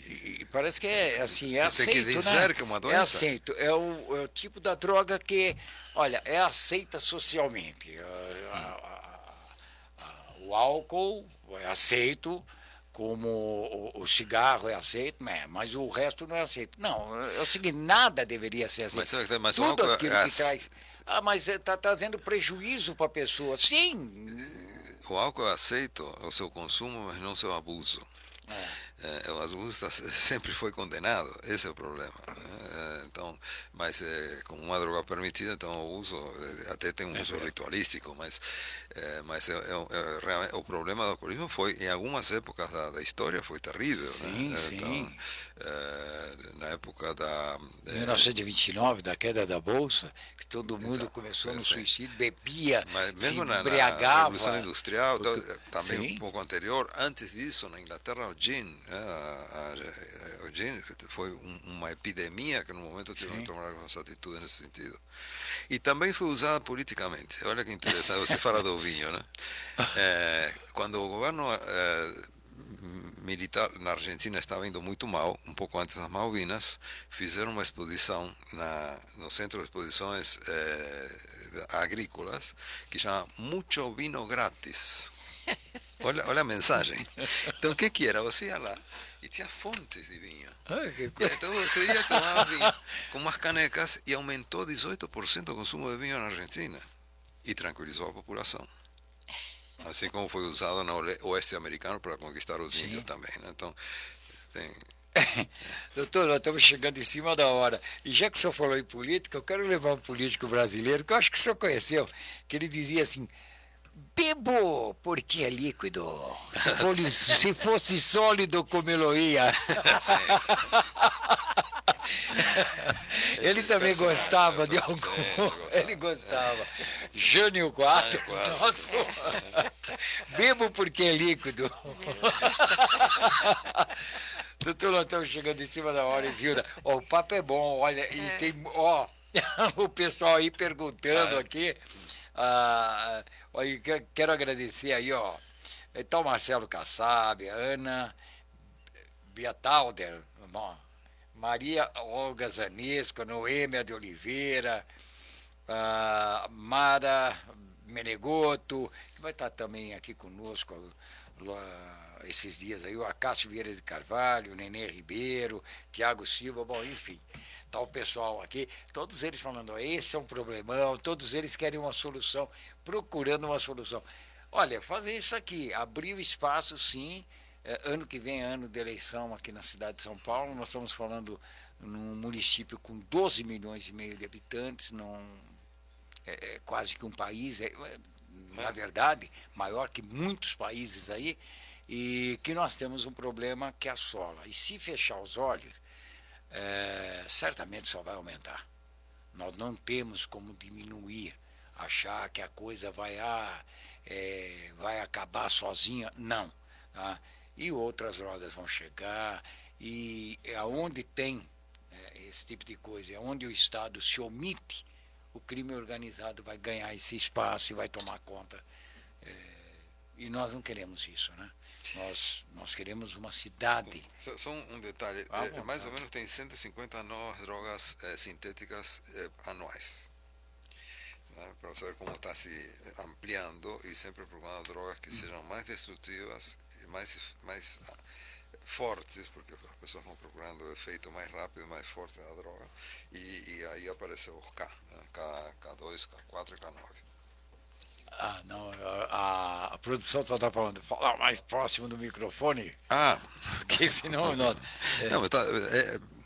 E parece que é assim, é aceito, tem que dizer, né? que é uma doença. É aceito, é o tipo da droga que, olha, é aceita socialmente. O álcool é aceito, como o cigarro é aceito, mas o resto não é aceito. Não, é o seguinte, nada deveria ser aceito. Mas tudo o álcool aquilo que traz... mas está trazendo prejuízo para a pessoa. Sim. O álcool é aceito, o seu consumo, mas não o seu abuso. O abuso sempre foi condenado, esse é o problema. Então, mas como uma droga permitida, então o uso até tem um uso ritualístico, mas realmente o problema do alcoolismo foi, em algumas épocas da história, foi terrível. Sim, né? sim. Então, na época da 1929, da queda da Bolsa, que todo mundo começou no suicídio, bebia, se embriagava. na Revolução Industrial, porque, também sim. um pouco anterior, antes disso, na Inglaterra, o gin, né? O gin foi uma epidemia que no momento tiveram que tomar algumas atitudes nesse sentido. E também foi usada politicamente. Olha que interessante, você fala do vinho, né? Quando o governo militar na Argentina estava indo muito mal, um pouco antes das Malvinas, fizeram uma exposição no Centro de Exposições Agrícolas, que chama Mucho Vino Grátis. Olha a mensagem. Então, o que era? Você ia lá e tinha fontes de vinho. Então, você ia tomar vinho com umas canecas e aumentou 18% o consumo de vinho na Argentina. E tranquilizou a população. Assim como foi usado no oeste americano para conquistar os índios também, né? Então, tem... Doutor, nós estamos chegando em cima da hora. E já que o senhor falou em política, eu quero levar um político brasileiro, que eu acho que o senhor conheceu, que ele dizia assim: bebo porque é líquido. Se fosse sólido, como ele ia. Ele também gostava de algum. Ele gostava. Jânio Quadros, nosso. Bebo porque é líquido. Doutor, nós estamos chegando em cima da hora, Zilda. O papo é bom, olha, e tem. O pessoal aí perguntando aqui. Quero agradecer aí, então Marcelo Kassab, Ana Biatalder, Maria Olga Zanesco, Noêmia de Oliveira, Mara Menegoto, que vai estar também aqui conosco esses dias aí, o Acácio Vieira de Carvalho, o Nenê Ribeiro, Tiago Silva, bom, enfim, tá o pessoal aqui, todos eles falando, esse é um problemão, todos eles querem uma solução, procurando uma solução. Olha, fazer isso aqui, abrir o espaço, sim. Ano que vem é ano de eleição aqui na cidade de São Paulo. Nós estamos falando num município com 12 milhões e meio de habitantes, é quase que um país, na verdade, maior que muitos países aí, e que nós temos um problema que assola. E se fechar os olhos, certamente só vai aumentar. Nós não temos como diminuir, achar que a coisa vai acabar sozinha, não. Tá? E outras drogas vão chegar, e aonde tem esse tipo de coisa, onde o Estado se omite, o crime organizado vai ganhar esse espaço e vai tomar conta. E nós não queremos isso, né? Nós queremos uma cidade. Só um detalhe, mais ou menos tem 150 novas drogas sintéticas anuais. Para saber como está se ampliando e sempre procurando drogas que sejam mais destrutivas e mais fortes, porque as pessoas vão procurando o efeito mais rápido, mais forte da droga, e aí apareceu os K, né? K2, K4 e K9. Não, a produção só está falando, falar mais próximo do microfone, porque senão nós... Não, mas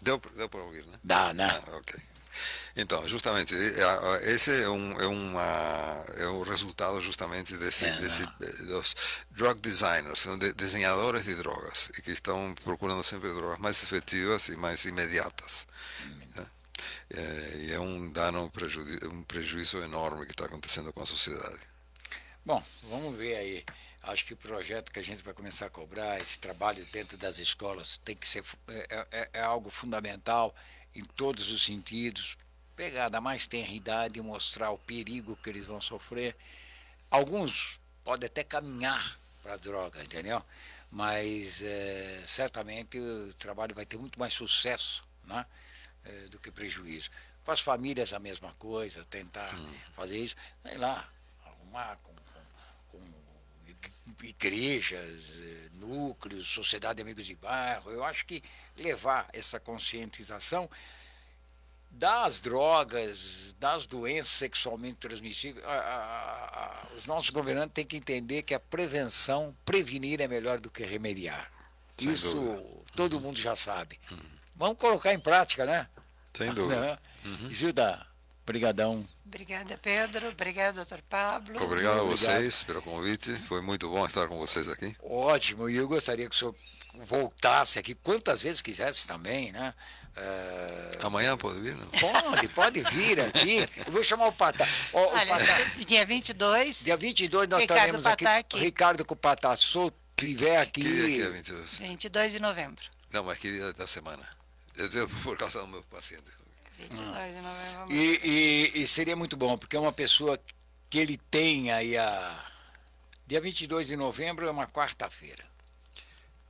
deu para ouvir, né? Dá, né? Ok. Então, justamente, esse é o resultado justamente dos drug designers, desenhadores de drogas, e que estão procurando sempre drogas mais efetivas e mais imediatas. Né? E é um dano, um prejuízo enorme que está acontecendo com a sociedade. Bom, vamos ver aí. Acho que o projeto que a gente vai começar a cobrar, esse trabalho dentro das escolas, tem que ser algo fundamental em todos os sentidos. Pegar da mais tenra idade e mostrar o perigo que eles vão sofrer. Alguns podem até caminhar para a droga, entendeu? Mas certamente o trabalho vai ter muito mais sucesso, né? Do que prejuízo. Com as famílias a mesma coisa, tentar fazer isso, sei lá, arrumar com igrejas, núcleos, sociedade de amigos de bairro. Eu acho que levar essa conscientização das drogas, das doenças sexualmente transmissíveis, os nossos governantes têm que entender que a prevenção, prevenir é melhor do que remediar. Sem Isso dúvida. todo mundo já sabe. Vamos colocar em prática, né? Sem dúvida. Zilda, brigadão. Obrigada, Pedro. Obrigado, doutor Pablo. Obrigado a vocês pelo convite. Foi muito bom estar com vocês aqui. Ótimo. E eu gostaria que o senhor voltasse aqui quantas vezes quisesse também, né? Amanhã pode vir, não? Pode vir aqui. Eu vou chamar o Patá. Olha, dia 22. Dia 22 nós Ricardo estaremos Patá aqui. Ricardo com o Patá tiver aqui... Que dia que é 22? 22 de novembro. Não, mas que dia da semana? Eu digo por causa do meu paciente. 22 de novembro. E seria muito bom, porque é uma pessoa que ele tem aí Dia 22 de novembro é uma quarta-feira.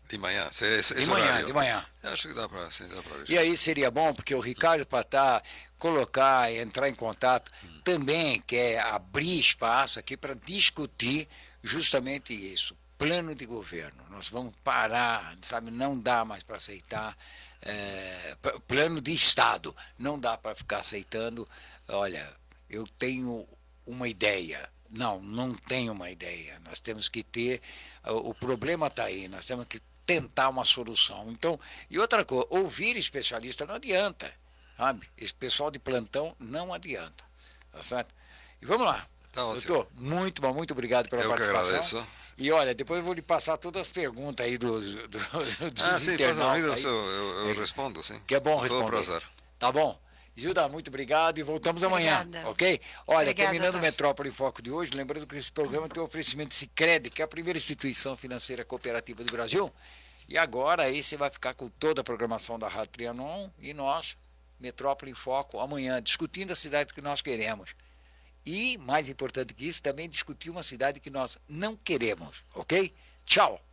De manhã? Esse De manhã, horário? de manhã. Eu acho que dá para ver. E aí seria bom, porque o Ricardo Patá colocar, entrar em contato, também quer abrir espaço aqui para discutir justamente isso. Plano de governo. Nós vamos parar, sabe? Não dá mais para aceitar. Plano de Estado. Não dá para ficar aceitando. Olha, eu tenho uma ideia. Não tenho uma ideia. Nós temos que ter. O problema está aí. Nós temos que tentar uma solução. Então, e outra coisa, ouvir especialista não adianta, sabe? Esse pessoal de plantão não adianta, tá certo? E vamos lá. Tá ótimo. Doutor, muito bom, muito obrigado pela participação. Eu que agradeço. E olha, depois eu vou lhe passar todas as perguntas aí dos sim, internautas. Eu respondo, sim. Que é bom Com todo responder. prazer. Tá bom? Gilda, muito obrigado e voltamos amanhã, ok? Olha, Obrigada, terminando o doutor. Metrópole em Foco de hoje, lembrando que esse programa tem o oferecimento de Sicredi, que é a primeira instituição financeira cooperativa do Brasil. E agora aí você vai ficar com toda a programação da Rádio Trianon e nós, Metrópole em Foco, amanhã, discutindo a cidade que nós queremos. E, mais importante que isso, também discutir uma cidade que nós não queremos, ok? Tchau!